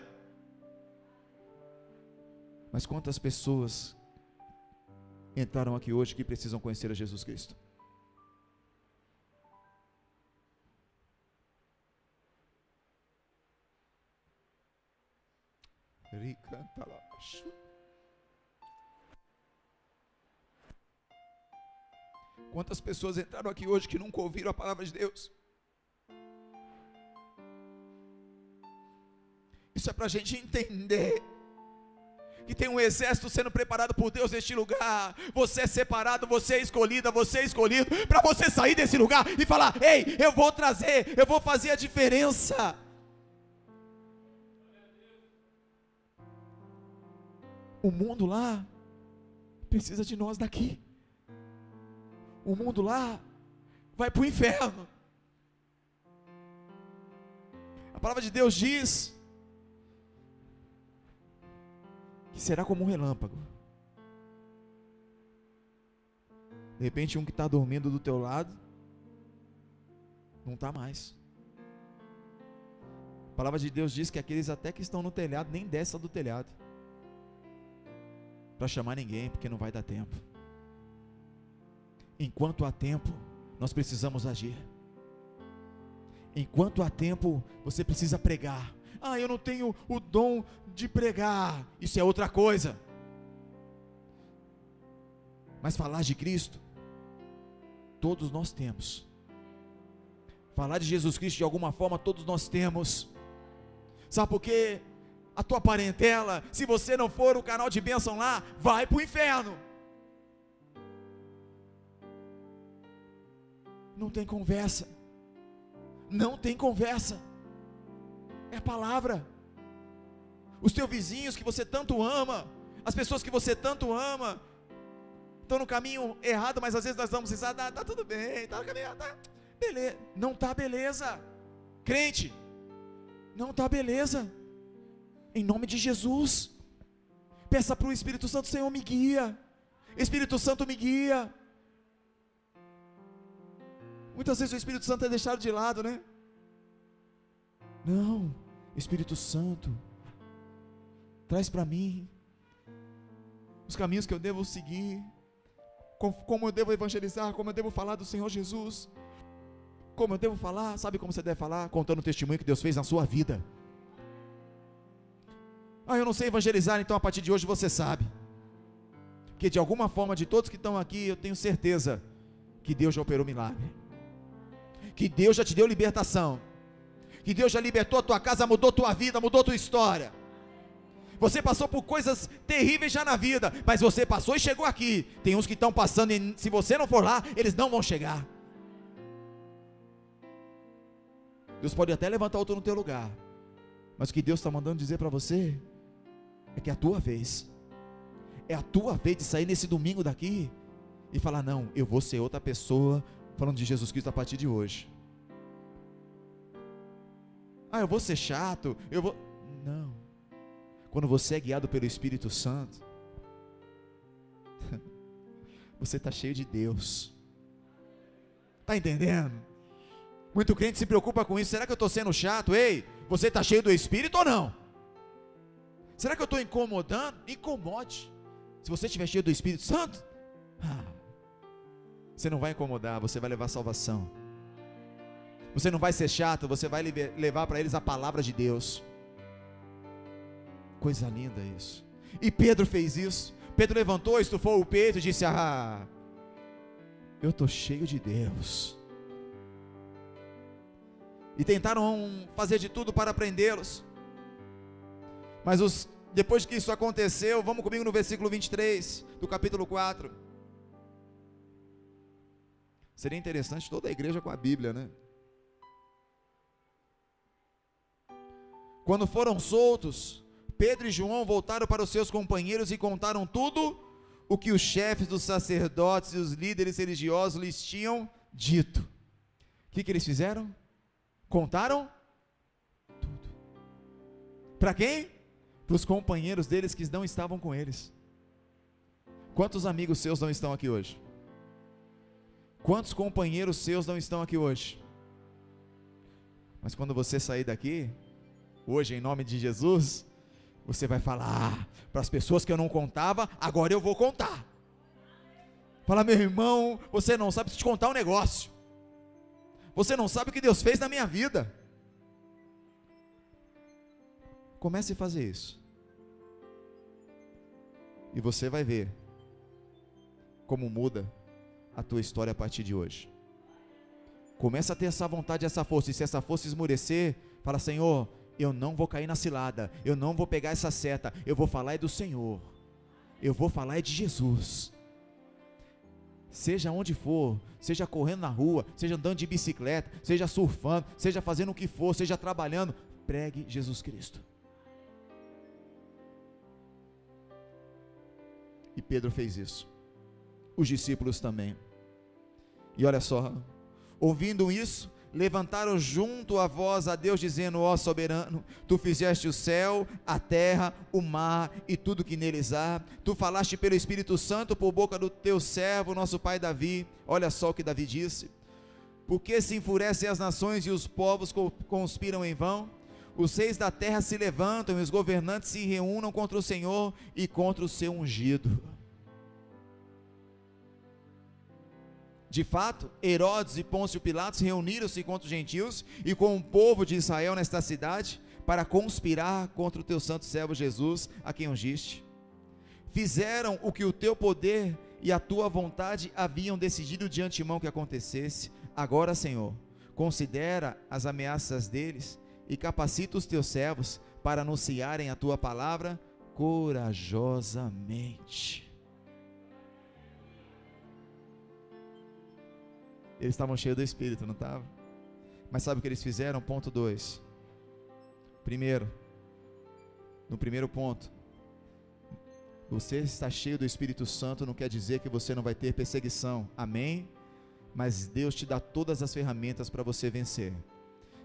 Mas quantas pessoas entraram aqui hoje que precisam conhecer a Jesus Cristo? Quantas pessoas entraram aqui hoje que nunca ouviram a palavra de Deus? Isso é para a gente entender que tem um exército sendo preparado por Deus neste lugar. Você é separado, você é escolhida, você é escolhido, para você sair desse lugar e falar, ei, eu vou trazer, eu vou fazer a diferença. O mundo lá precisa de nós daqui. O mundo lá vai para o inferno. A palavra de Deus diz que será como um relâmpago. De repente um que está dormindo do teu lado não está mais. A palavra de Deus diz que aqueles até que estão no telhado nem desçam do telhado para chamar ninguém, porque não vai dar tempo. Enquanto há tempo, nós precisamos agir. Enquanto há tempo, você precisa pregar. Ah, eu não tenho o dom de pregar. Isso é outra coisa. Mas falar de Cristo, todos nós temos. Falar de Jesus Cristo de alguma forma, todos nós temos. Sabe por quê? A tua parentela, se você não for o canal de bênção lá, vai para o inferno. Não tem conversa. Não tem conversa. É a palavra. Os teus vizinhos que você tanto ama, as pessoas que você tanto ama, estão no caminho errado, mas às vezes nós vamos pensar, tá tudo bem, tá no caminho, tá beleza. Não tá beleza. Crente, não tá beleza. Em nome de Jesus, peça para o Espírito Santo, Senhor, me guia. Espírito Santo, me guia. Muitas vezes o Espírito Santo é deixado de lado, né? Não, Espírito Santo, traz para mim os caminhos que eu devo seguir, como eu devo evangelizar, como eu devo falar do Senhor Jesus, como eu devo falar. Sabe como você deve falar? Contando o testemunho que Deus fez na sua vida. Ah, eu não sei evangelizar, então a partir de hoje você sabe, porque de alguma forma, de todos que estão aqui, eu tenho certeza que Deus já operou milagre, que Deus já te deu libertação, que Deus já libertou a tua casa, mudou tua vida, mudou tua história. Você passou por coisas terríveis já na vida, mas você passou e chegou aqui. Tem uns que estão passando e se você não for lá, eles não vão chegar. Deus pode até levantar outro no teu lugar, mas o que Deus está mandando dizer para você é que é a tua vez. É a tua vez de sair nesse domingo daqui e falar, não, eu vou ser outra pessoa falando de Jesus Cristo a partir de hoje. Ah, eu vou ser chato, não. Quando você é guiado pelo Espírito Santo, Você está cheio de Deus. Está entendendo? Muito crente se preocupa com isso. Será que eu estou sendo chato? Ei, você está cheio do Espírito ou não? Será que eu estou incomodando? Incomode. Se você estiver cheio do Espírito Santo, você não vai incomodar, você vai levar salvação. Você não vai ser chato, você vai levar para eles a palavra de Deus. Coisa linda isso. E Pedro fez isso. Pedro levantou, estufou o peito e disse: eu estou cheio de Deus. E tentaram fazer de tudo para prendê-los. Mas depois que isso aconteceu, vamos comigo no versículo 23 do capítulo 4. Seria interessante toda a igreja com a Bíblia, né? Quando foram soltos, Pedro e João voltaram para os seus companheiros e contaram tudo o que os chefes dos sacerdotes e os líderes religiosos lhes tinham dito. O que eles fizeram? Contaram tudo. Para quem? Para os companheiros deles que não estavam com eles. Quantos amigos seus não estão aqui hoje? Quantos companheiros seus não estão aqui hoje? Mas quando você sair daqui, hoje, em nome de Jesus, você vai falar para as pessoas que eu não contava, agora eu vou contar. Fala: meu irmão, você não sabe, te contar um negócio. Você não sabe o que Deus fez na minha vida. Comece a fazer isso. E você vai ver como muda a tua história a partir de hoje. Começa a ter essa vontade, essa força. E se essa força esmurecer, fala: Senhor, eu não vou cair na cilada, eu não vou pegar essa seta, eu vou falar do Senhor, eu vou falar de Jesus. Seja onde for, seja correndo na rua, seja andando de bicicleta, seja surfando, seja fazendo o que for, seja trabalhando, pregue Jesus Cristo. E Pedro fez isso, os discípulos também. E olha só, ouvindo isso, levantaram junto a voz a Deus, dizendo: ó soberano, tu fizeste o céu, a terra, o mar e tudo que neles há. Tu falaste pelo Espírito Santo por boca do teu servo, nosso pai Davi. Olha só o que Davi disse: porque se enfurecem as nações e os povos conspiram em vão? Os reis da terra se levantam e os governantes se reúnam contra o Senhor e contra o seu ungido. De fato, Herodes e Pôncio Pilatos reuniram-se contra os gentios e com o povo de Israel nesta cidade, para conspirar contra o teu santo servo Jesus, a quem ungiste. Fizeram o que o teu poder e a tua vontade haviam decidido de antemão que acontecesse. Agora, Senhor, considera as ameaças deles e capacita os teus servos para anunciarem a tua palavra corajosamente. Eles estavam cheios do Espírito, não estavam? Mas sabe o que eles fizeram? Ponto 2. No primeiro ponto, você está cheio do Espírito Santo não quer dizer que você não vai ter perseguição, amém? Mas Deus te dá todas as ferramentas para você vencer.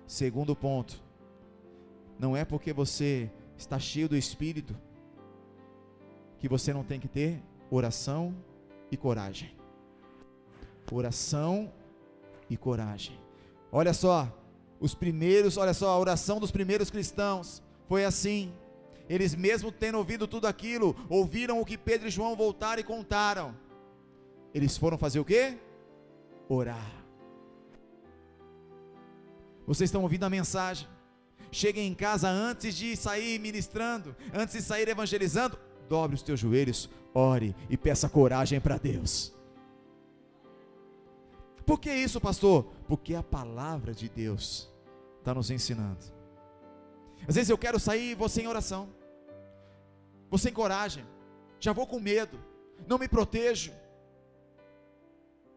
Segundo ponto, não é porque você está cheio do Espírito que você não tem que ter oração e coragem. Oração e coragem. Olha só, a oração dos primeiros cristãos foi assim. Eles mesmo tendo ouvido tudo aquilo, ouviram o que Pedro e João voltaram e contaram. Eles foram fazer o quê? Orar. Vocês estão ouvindo a mensagem? Cheguem em casa antes de sair ministrando, antes de sair evangelizando, dobre os teus joelhos, ore e peça coragem para Deus. Por que isso, pastor? Porque a palavra de Deus está nos ensinando. Às vezes eu quero sair e vou sem oração, vou sem coragem, já vou com medo, não me protejo.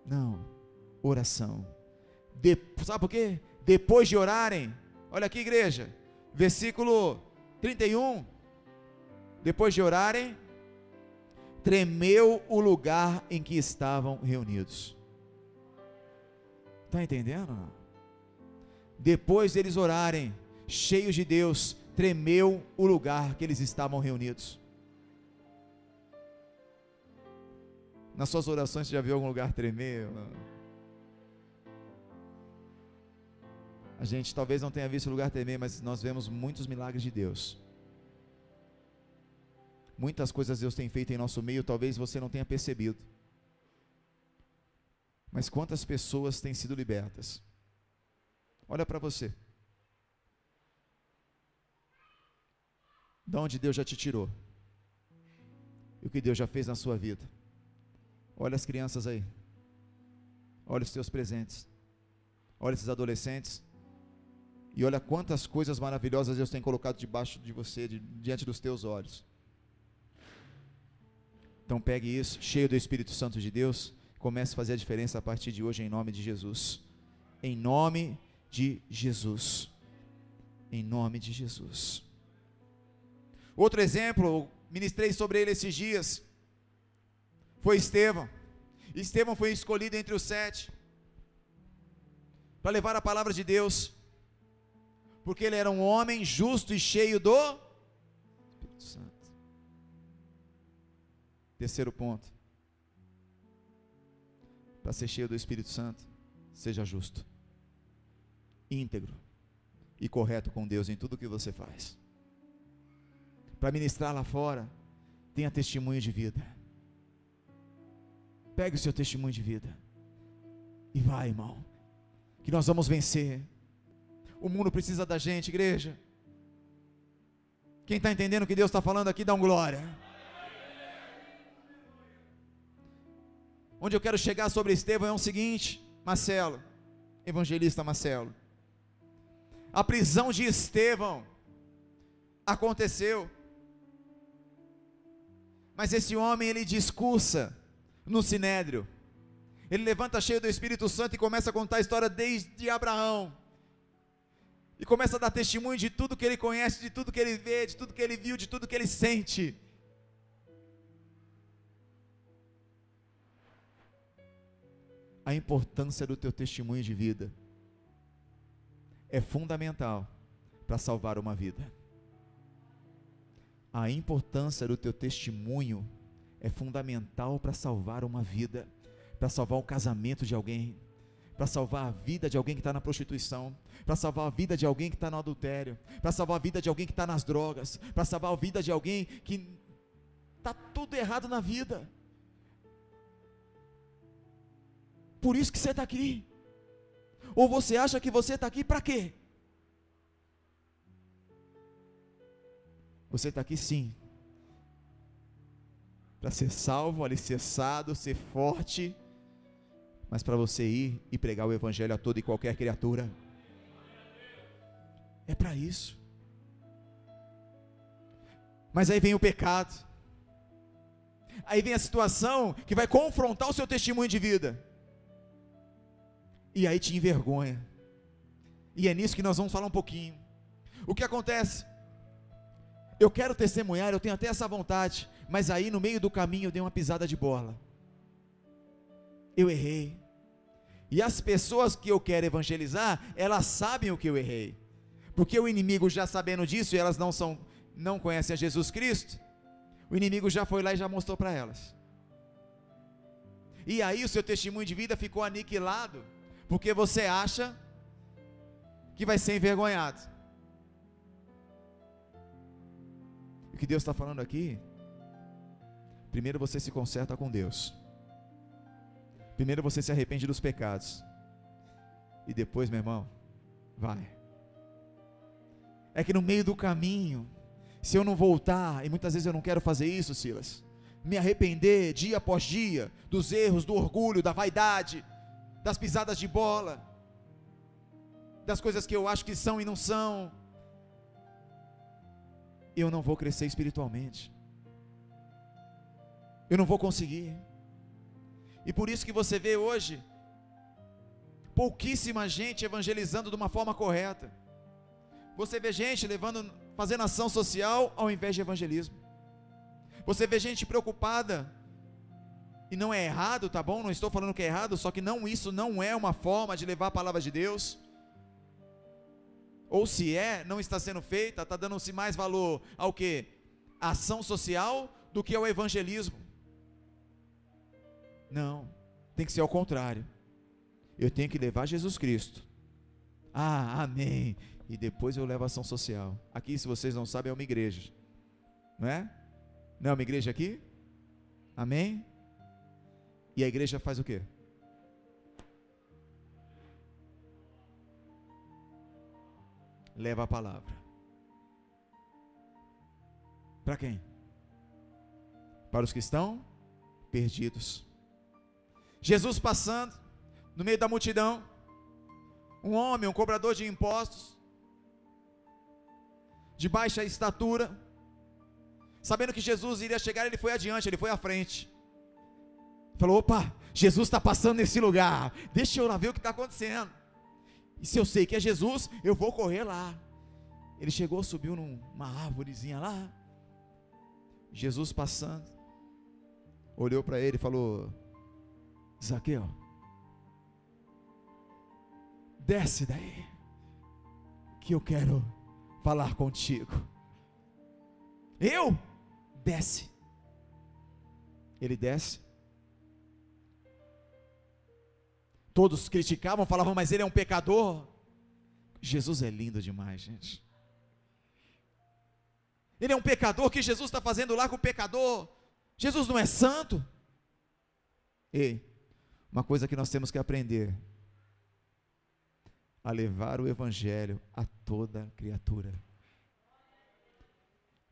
Não, oração. Sabe por quê? Depois de orarem, olha aqui, igreja, versículo 31, depois de orarem, tremeu o lugar em que estavam reunidos. Está entendendo? Não? Depois deles orarem, cheios de Deus, tremeu o lugar que eles estavam reunidos. Nas suas orações você já viu algum lugar tremer? A gente talvez não tenha visto o lugar tremer, mas nós vemos muitos milagres de Deus. Muitas coisas Deus tem feito em nosso meio, talvez você não tenha percebido. Mas quantas pessoas têm sido libertas? Olha para você. De onde Deus já te tirou? E o que Deus já fez na sua vida? Olha as crianças aí. Olha os teus presentes. Olha esses adolescentes. E olha quantas coisas maravilhosas Deus tem colocado debaixo de você, diante dos teus olhos. Então pegue isso, cheio do Espírito Santo de Deus, comece a fazer a diferença a partir de hoje, em nome de Jesus. Em nome de Jesus. Em nome de Jesus. Outro exemplo, ministrei sobre ele esses dias, foi Estevão. Estevão foi escolhido entre os 7, para levar a palavra de Deus, porque ele era um homem justo e cheio do Espírito Santo. Terceiro ponto, para ser cheio do Espírito Santo, seja justo, íntegro e correto com Deus em tudo que você faz. Para ministrar lá fora, tenha testemunho de vida. Pegue o seu testemunho de vida e vai, irmão, que nós vamos vencer. O mundo precisa da gente, igreja. Quem está entendendo o que Deus está falando aqui, dá um glória. Onde eu quero chegar sobre Estevão é o seguinte, Marcelo, evangelista Marcelo. A prisão de Estevão aconteceu, mas esse homem, ele discursa no Sinédrio, ele levanta cheio do Espírito Santo e começa a contar a história desde Abraão, e começa a dar testemunho de tudo que ele conhece, de tudo que ele vê, de tudo que ele viu, de tudo que ele sente. A importância do teu testemunho de vida é fundamental para salvar uma vida. A importância do teu testemunho é fundamental para salvar uma vida, para salvar o casamento de alguém, para salvar a vida de alguém que está na prostituição, para salvar a vida de alguém que está no adultério, para salvar a vida de alguém que está nas drogas, para salvar a vida de alguém que está tudo errado na vida. Por isso que você está aqui. Ou você acha que você está aqui para quê? Você está aqui sim, para ser salvo, alicerçado, ser forte, mas para você ir e pregar o evangelho a toda e qualquer criatura. É para isso. Mas aí vem o pecado, aí vem a situação que vai confrontar o seu testemunho de vida, e aí te envergonha, e é nisso que nós vamos falar um pouquinho. O que acontece? Eu quero testemunhar, eu tenho até essa vontade, mas aí no meio do caminho eu dei uma pisada de bola, eu errei, e as pessoas que eu quero evangelizar, elas sabem o que eu errei, porque o inimigo, já sabendo disso, e elas não conhecem a Jesus Cristo, o inimigo já foi lá e já mostrou para elas, e aí o seu testemunho de vida ficou aniquilado, porque você acha que vai ser envergonhado. O que Deus está falando aqui, primeiro você se conserta com Deus, primeiro você se arrepende dos pecados, e depois, meu irmão, vai. É que no meio do caminho, se eu não voltar, e muitas vezes eu não quero fazer isso, Silas, me arrepender dia após dia, dos erros, do orgulho, da vaidade, das pisadas de bola, das coisas que eu acho que são e não são, eu não vou crescer espiritualmente, eu não vou conseguir. E por isso que você vê hoje pouquíssima gente evangelizando de uma forma correta. Você vê gente fazendo ação social ao invés de evangelismo. Você vê gente preocupada, e não é errado, tá bom? Não estou falando que é errado, só que isso não é uma forma de levar a palavra de Deus. Ou se não está sendo feita, está dando-se mais valor ao que? A ação social do que ao evangelismo. Não, tem que ser ao contrário. Eu tenho que levar Jesus Cristo. Ah, amém. E depois eu levo a ação social. Aqui, se vocês não sabem, é uma igreja. Não é? Não é uma igreja aqui? Amém? E a igreja faz o quê? Leva a palavra. Para quem? Para os que estão perdidos. Jesus passando no meio da multidão, um homem, um cobrador de impostos, de baixa estatura, sabendo que Jesus iria chegar, ele foi adiante, ele foi à frente, falou: opa, Jesus está passando nesse lugar, deixa eu lá ver o que está acontecendo, e se eu sei que é Jesus, eu vou correr lá. Ele chegou, subiu numa árvorezinha lá, Jesus passando, olhou para ele e falou: Zaqueu, desce daí, que eu quero falar contigo. Eu? Desce. Ele desce. Todos criticavam, falavam: mas ele é um pecador. Jesus é lindo demais, gente. Ele é um pecador. O que Jesus está fazendo lá com o pecador? Jesus não é santo? Ei, uma coisa que nós temos que aprender: a levar o evangelho a toda criatura.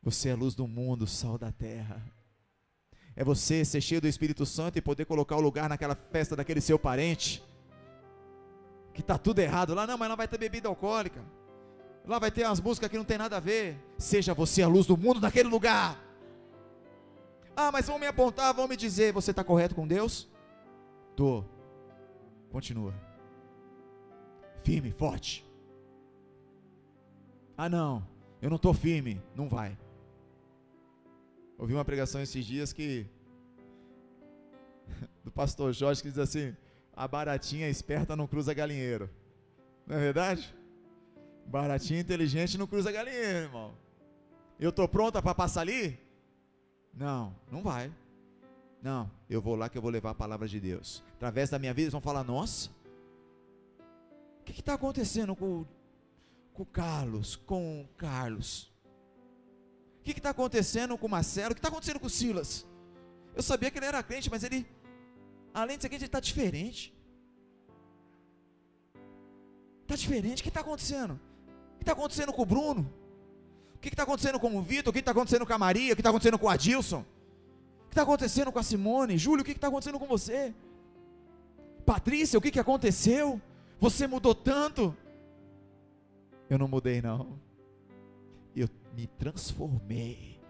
Você é a luz do mundo, sal da terra. É você ser cheio do Espírito Santo e poder colocar o lugar naquela festa daquele seu parente que está tudo errado lá. Não, mas lá vai ter bebida alcoólica, lá vai ter umas músicas que não tem nada a ver. Seja você a luz do mundo naquele lugar. Ah, mas vão me apontar, vão me dizer: você está correto com Deus? Tô. Continua firme, forte. Ah, não, eu não estou firme. Não vai. Ouvi uma pregação esses dias do pastor Jorge, que diz assim: a baratinha esperta não cruza galinheiro. Não é verdade? Baratinha inteligente não cruza galinheiro, irmão. Eu estou pronta para passar ali? Não, não vai. Não, eu vou lá que eu vou levar a palavra de Deus. Através da minha vida eles vão falar: nossa, o que está acontecendo com o Carlos, com o Carlos? O que está acontecendo com o Marcelo? O que está acontecendo com o Silas? Eu sabia que ele era crente, mas ele, além de ser crente, ele está diferente. Está diferente, o que está acontecendo? O que está acontecendo com o Bruno? O que está acontecendo com o Vitor? O que está acontecendo com a Maria? O que está acontecendo com o Adilson? O que está acontecendo com a Simone? Júlio, o que está acontecendo com você? Patrícia, o que aconteceu? Você mudou tanto. Eu não mudei, não. Eu me transformei.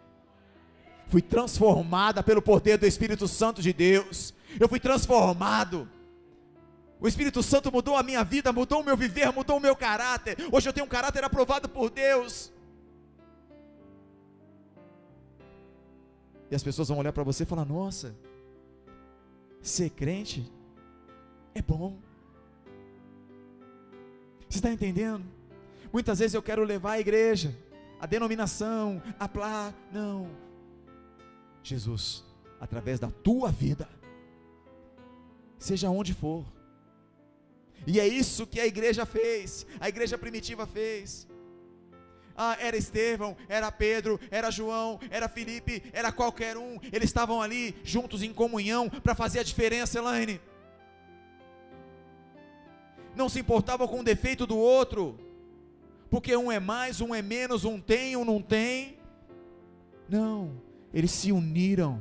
Fui transformada pelo poder do Espírito Santo de Deus. Eu fui transformado. O Espírito Santo mudou a minha vida, mudou o meu viver, mudou o meu caráter. Hoje eu tenho um caráter aprovado por Deus. E as pessoas vão olhar para você e falar: nossa, ser crente é bom. Você está entendendo? Muitas vezes eu quero levar a igreja, a denominação, a placa. Não. Jesus, através da tua vida, seja onde for. E é isso que a igreja fez, a igreja primitiva fez. Ah, era Estevão, era Pedro, era João, era Felipe, era qualquer um. Eles estavam ali juntos em comunhão para fazer a diferença, Elaine. Não se importavam com o defeito do outro, porque um é mais, um é menos, um tem, um não tem. Não, eles se uniram.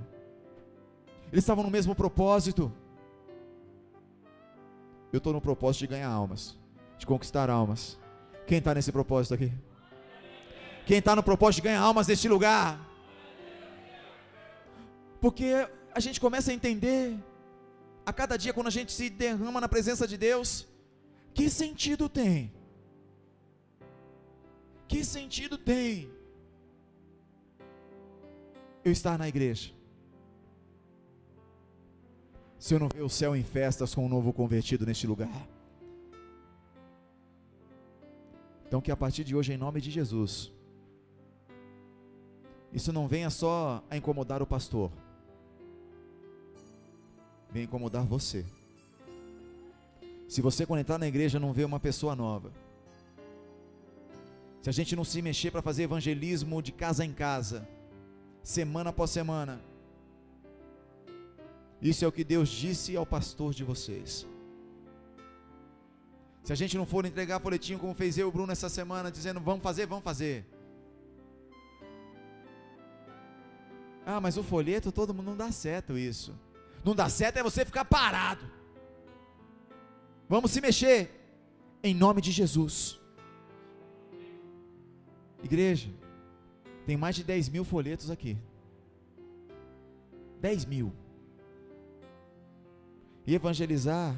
Eles estavam no mesmo propósito. Eu estou no propósito de ganhar almas, de conquistar almas. Quem está nesse propósito aqui? Quem está no propósito de ganhar almas neste lugar? Porque a gente começa a entender, a cada dia quando a gente se derrama na presença de Deus, que sentido tem? Que sentido tem eu estar na igreja, se eu não ver o céu em festas com um novo convertido neste lugar? Então que a partir de hoje, em nome de Jesus, isso não venha só a incomodar o pastor, vem incomodar você. Se você, quando entrar na igreja, não vê uma pessoa nova, se a gente não se mexer para fazer evangelismo de casa em casa, semana após semana, isso é o que Deus disse ao pastor de vocês. Se a gente não for entregar folhetinho como fez eu e o Bruno essa semana, dizendo vamos fazer, vamos fazer. Ah, mas o folheto, todo mundo, não dá certo isso. Não dá certo é você ficar parado. Vamos se mexer, em nome de Jesus. Igreja, tem mais de 10 mil folhetos aqui. 10 mil. E evangelizar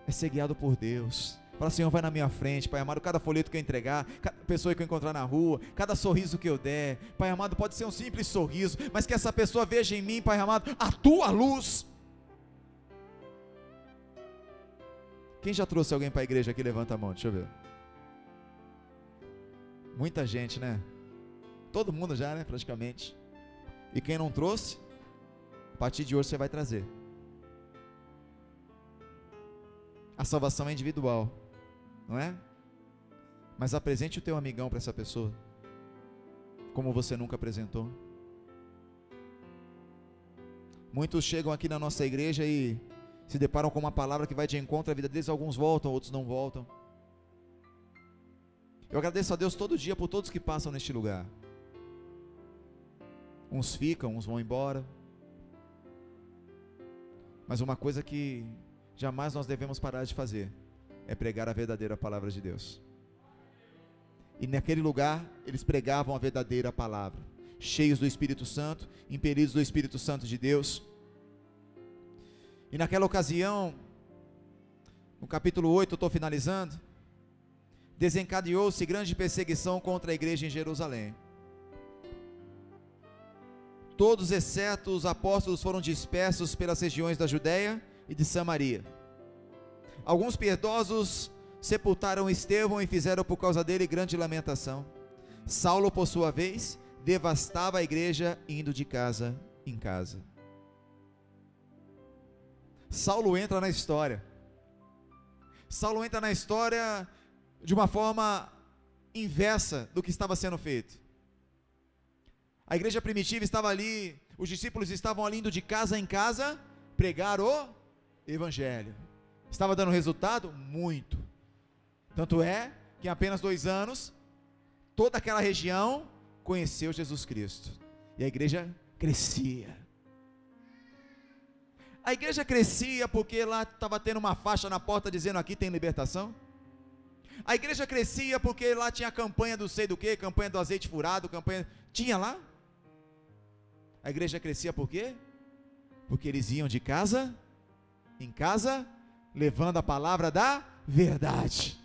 é ser guiado por Deus. Fala, Senhor, vai na minha frente, Pai amado, cada folheto que eu entregar, cada pessoa que eu encontrar na rua, cada sorriso que eu der, Pai amado, pode ser um simples sorriso, mas que essa pessoa veja em mim, Pai amado, a tua luz. Quem já trouxe alguém para a igreja aqui? Levanta a mão, deixa eu ver. Muita gente, né? Todo mundo já, né? Praticamente. E quem não trouxe, a partir de hoje você vai trazer. A salvação é individual, não é? Mas apresente o teu amigão para essa pessoa, como você nunca apresentou. Muitos chegam aqui na nossa igreja e se deparam com uma palavra que vai de encontro à vida deles. Alguns voltam, outros não voltam. Eu agradeço a Deus todo dia por todos que passam neste lugar. Uns ficam, uns vão embora. Mas uma coisa que jamais nós devemos parar de fazer é pregar a verdadeira palavra de Deus. E naquele lugar eles pregavam a verdadeira palavra, cheios do Espírito Santo, impelidos do Espírito Santo de Deus. E naquela ocasião, no capítulo 8, eu estou finalizando, desencadeou-se grande perseguição contra a igreja em Jerusalém. Todos, exceto os apóstolos, foram dispersos pelas regiões da Judéia e de Samaria. Alguns piedosos sepultaram Estevão e fizeram por causa dele grande lamentação. Saulo, por sua vez, devastava a igreja, indo de casa em casa. Saulo entra na história. Saulo entra na história de uma forma inversa do que estava sendo feito. A igreja primitiva estava ali, os discípulos estavam ali indo de casa em casa pregar o evangelho. Estava dando resultado? Muito. Tanto é que em apenas 2 anos, toda aquela região conheceu Jesus Cristo. E a igreja crescia. A igreja crescia porque lá estava tendo uma faixa na porta dizendo aqui tem libertação. A igreja crescia porque lá tinha a campanha do sei do que, campanha do azeite furado, campanha, tinha lá. A igreja crescia por quê? Porque eles iam de casa em casa, levando a palavra da verdade.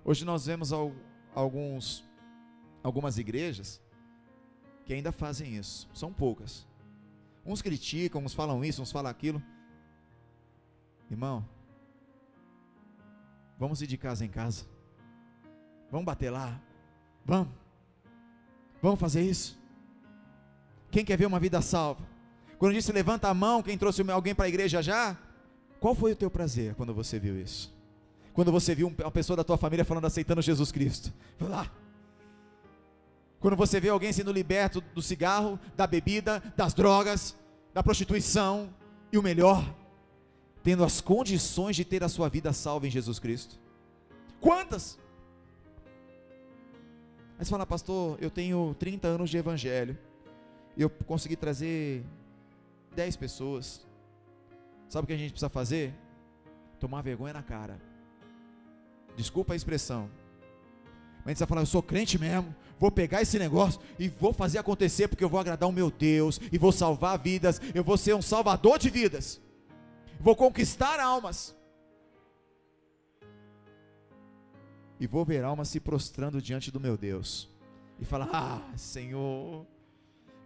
Hoje nós vemos algumas igrejas que ainda fazem isso, são poucas. Uns criticam, uns falam isso, uns falam aquilo. Irmão, vamos ir de casa em casa, vamos bater lá, vamos fazer isso. Quem quer ver uma vida salva? Quando eu disse levanta a mão, quem trouxe alguém para a igreja já? Qual foi o teu prazer quando você viu isso? Quando você viu uma pessoa da tua família falando, aceitando Jesus Cristo? Vai lá. Quando você vê alguém sendo liberto do cigarro, da bebida, das drogas, da prostituição, e o melhor, tendo as condições de ter a sua vida salva em Jesus Cristo. Quantas? Aí você fala, pastor, eu tenho 30 anos de evangelho, e eu consegui trazer 10 pessoas. Sabe o que a gente precisa fazer? Tomar vergonha na cara. Desculpa a expressão, mas a gente vai falar, eu sou crente mesmo, vou pegar esse negócio e vou fazer acontecer, porque eu vou agradar o meu Deus, e vou salvar vidas, eu vou ser um salvador de vidas, vou conquistar almas, e vou ver almas se prostrando diante do meu Deus, e falar, Senhor.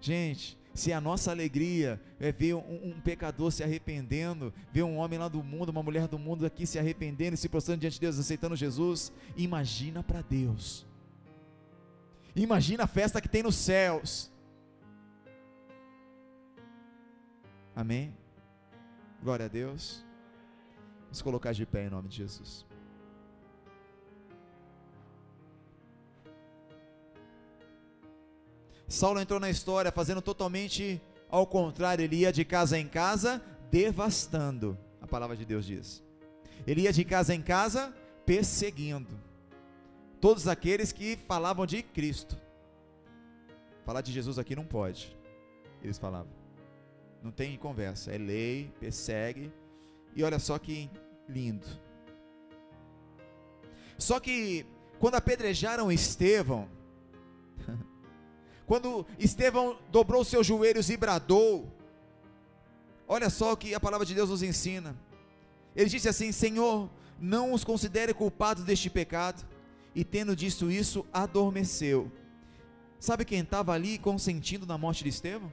Gente, se a nossa alegria é ver um pecador se arrependendo, ver um homem lá do mundo, uma mulher do mundo aqui se arrependendo e se prostrando diante de Deus, aceitando Jesus, imagina para Deus, imagina a festa que tem nos céus. Amém? Glória a Deus. Vamos colocar de pé em nome de Jesus. Saulo entrou na história fazendo totalmente ao contrário. Ele ia de casa em casa devastando, a palavra de Deus diz. Ele ia de casa em casa perseguindo todos aqueles que falavam de Cristo. Falar de Jesus aqui não pode, eles falavam. Não tem conversa, é lei, persegue. E olha só que lindo. Só que quando apedrejaram Estevão, quando Estevão dobrou seus joelhos e bradou, olha só o que a palavra de Deus nos ensina. Ele disse assim: Senhor, não os considere culpados deste pecado. E tendo dito isso, adormeceu. Sabe quem estava ali consentindo na morte de Estevão?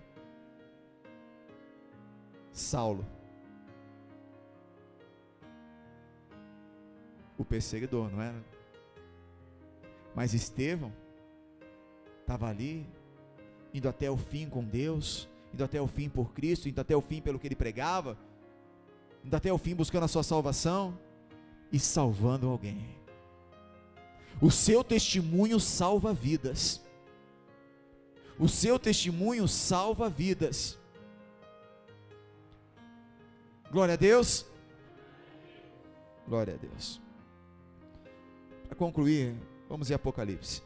Saulo, o perseguidor, não era? Mas Estevão estava ali, indo até o fim com Deus, indo até o fim por Cristo, indo até o fim pelo que ele pregava, indo até o fim buscando a sua salvação e salvando alguém. O seu testemunho salva vidas. O seu testemunho salva vidas. Glória a Deus. Glória a Deus. Para concluir, vamos em Apocalipse.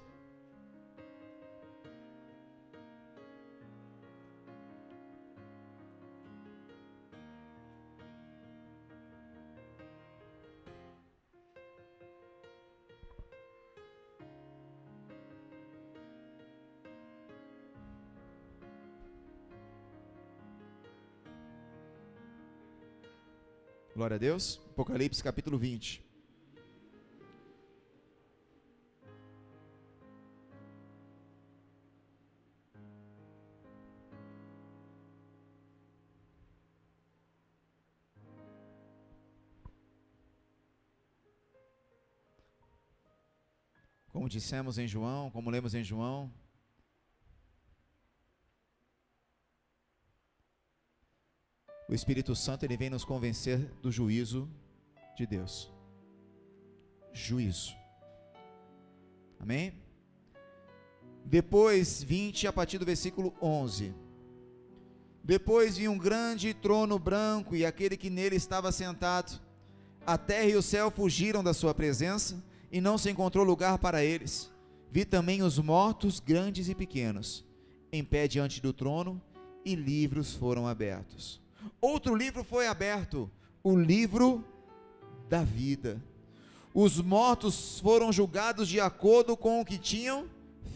Glória a Deus. Apocalipse capítulo 20. Como dissemos em João, como lemos em João, o Espírito Santo, ele vem nos convencer do juízo de Deus. Juízo. Amém? Depois, 20, a partir do versículo 11. Depois vi um grande trono branco e aquele que nele estava sentado. A terra e o céu fugiram da sua presença e não se encontrou lugar para eles. Vi também os mortos, grandes e pequenos, em pé diante do trono, e livros foram abertos. Outro livro foi aberto, o livro da vida. Os mortos foram julgados de acordo com o que tinham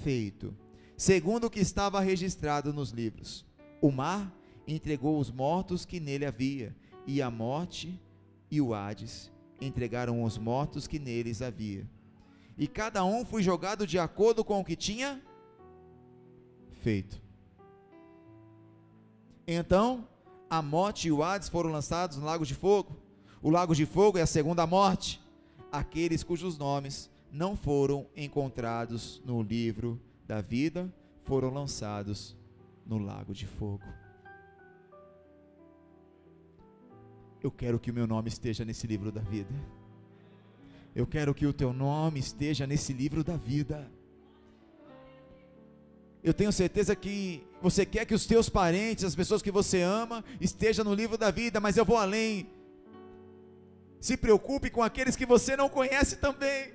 feito, segundo o que estava registrado nos livros. O mar entregou os mortos que nele havia, e a morte e o Hades entregaram os mortos que neles havia. E cada um foi jogado de acordo com o que tinha feito. Então a morte e o Hades foram lançados no lago de fogo. O lago de fogo é a segunda morte. Aqueles cujos nomes não foram encontrados no livro da vida foram lançados no lago de fogo. Eu quero que o meu nome esteja nesse livro da vida. Eu quero que o teu nome esteja nesse livro da vida. Eu tenho certeza que você quer que os teus parentes, as pessoas que você ama, estejam no livro da vida, mas eu vou além. Se preocupe com aqueles que você não conhece também.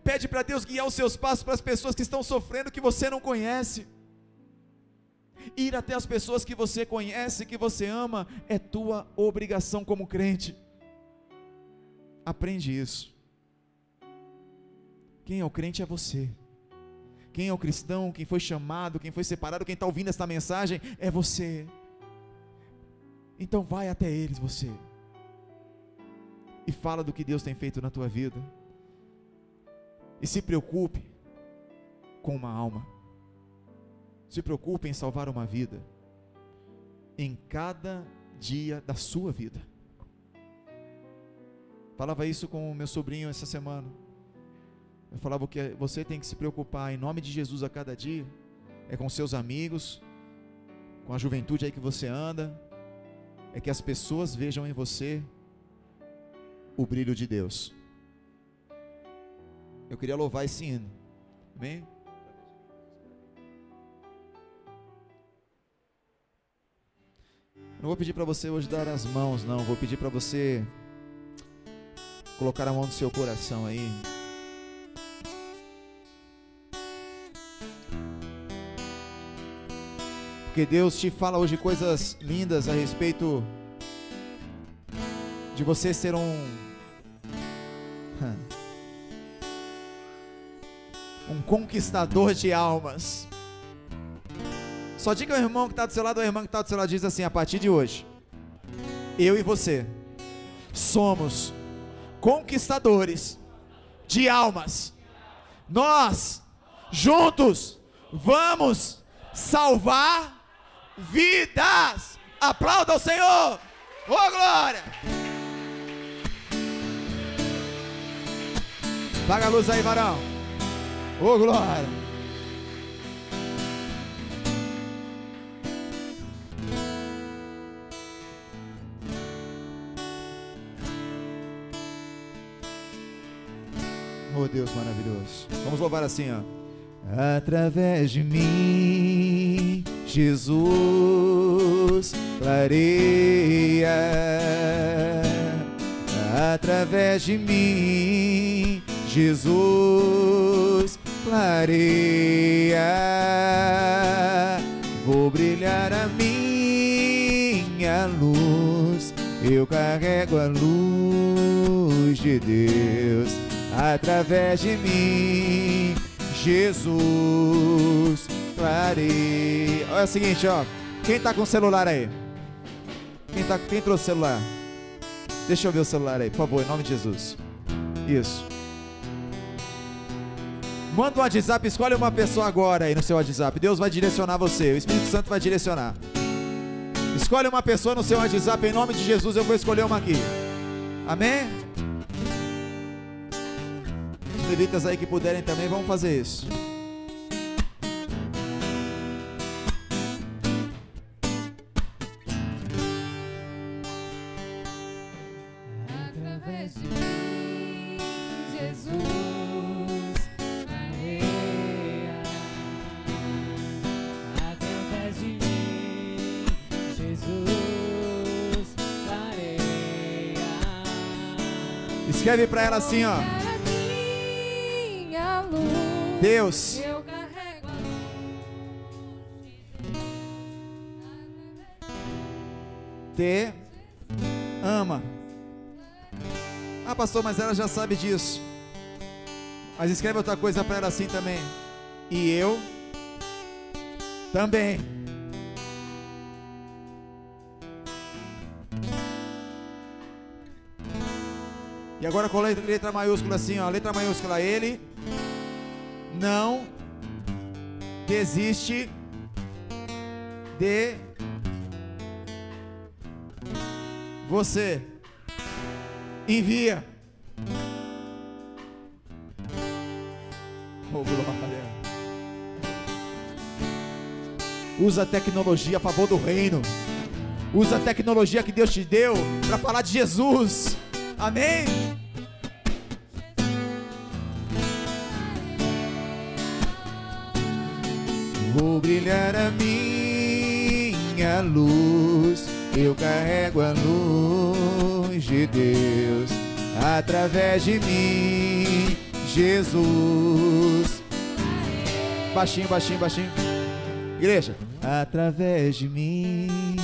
Pede para Deus guiar os seus passos para as pessoas que estão sofrendo, que você não conhece. Ir até as pessoas que você conhece, que você ama, é tua obrigação como crente. Aprende isso. Quem é o crente é você. Quem é o cristão, quem foi chamado, quem foi separado, quem está ouvindo esta mensagem é você. Então vai até eles, você, e fala do que Deus tem feito na tua vida. E se preocupe com uma alma. Se preocupe em salvar uma vida em cada dia da sua vida. Falava isso com o meu sobrinho essa semana. Eu falava que você tem que se preocupar em nome de Jesus a cada dia, é com seus amigos, com a juventude aí que você anda, é que as pessoas vejam em você o brilho de Deus. Eu queria louvar esse hino. Amém? Não vou pedir para você hoje dar as mãos, não. Vou pedir para você colocar a mão no seu coração aí. Porque Deus te fala hoje coisas lindas a respeito de você ser um conquistador de almas. Só diga ao irmão que está do seu lado, ou a irmã que está do seu lado, diz assim: a partir de hoje, eu e você somos conquistadores de almas. Nós, juntos, vamos salvar vidas. Aplauda ao Senhor. Ô glória! Apaga a luz aí, varão. Ô glória! Oh Deus maravilhoso. Vamos louvar assim, ó. Através de mim, Jesus clareia. Através de mim, Jesus clareia. Vou brilhar a minha luz, eu carrego a luz de Deus. Através de mim, Jesus clareia. Olha o seguinte, ó. Quem tá com o celular aí? Quem trouxe o celular? Deixa eu ver o celular aí, por favor, em nome de Jesus. Isso. Manda um WhatsApp, escolhe uma pessoa agora aí no seu WhatsApp. Deus vai direcionar você, o Espírito Santo vai direcionar. Escolhe uma pessoa no seu WhatsApp, em nome de Jesus. Eu vou escolher uma aqui. Amém? Os levitas aí que puderem também, vamos fazer isso. Através de mim, Jesus clareia. Através de mim, Jesus clareia. Escreve pra ela assim, ó. Deus, eu carrego a te ama. Ah, pastor, mas ela já sabe disso. Mas escreve outra coisa para ela assim também. E eu também. E agora com letra maiúscula assim, ó. Letra maiúscula, ele não desiste de você. Envia. Oh, glória. Usa a tecnologia a favor do reino. Usa a tecnologia que Deus te deu para falar de Jesus. Amém? Vou brilhar a minha luz, eu carrego a luz de Deus. Através de mim, Jesus. Baixinho, baixinho, baixinho. Igreja. Através de mim.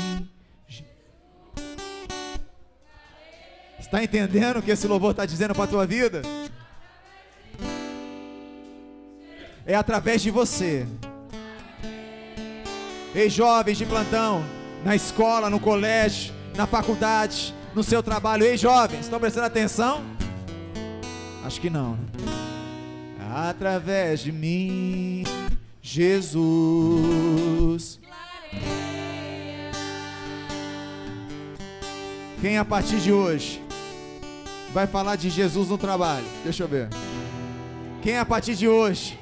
Está entendendo o que esse louvor está dizendo para a tua vida? É através de você. Ei, jovens de plantão, na escola, no colégio, na faculdade, no seu trabalho. Ei, jovens, estão prestando atenção? Acho que não, né? Através de mim, Jesus. Quem a partir de hoje vai falar de Jesus no trabalho? Deixa eu ver. Quem a partir de hoje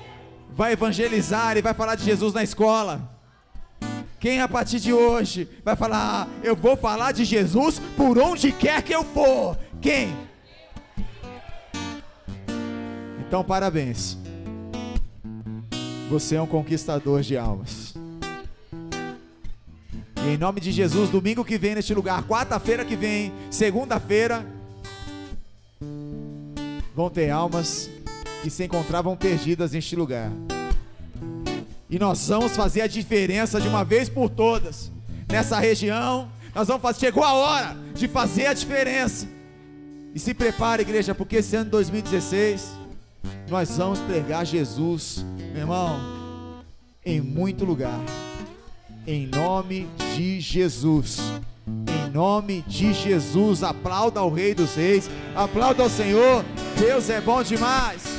vai evangelizar e vai falar de Jesus na escola? Quem a partir de hoje vai falar: eu vou falar de Jesus por onde quer que eu for? Quem? Então parabéns, você é um conquistador de almas. E em nome de Jesus, domingo que vem neste lugar, quarta-feira que vem, segunda-feira, vão ter almas que se encontravam perdidas neste lugar. E nós vamos fazer a diferença de uma vez por todas nessa região. Nós vamos fazer, chegou a hora de fazer a diferença. E se prepare, igreja, porque esse ano de 2016 nós vamos pregar Jesus, meu irmão, em muito lugar. Em nome de Jesus. Em nome de Jesus. Aplauda ao Rei dos Reis. Aplauda ao Senhor. Deus é bom demais.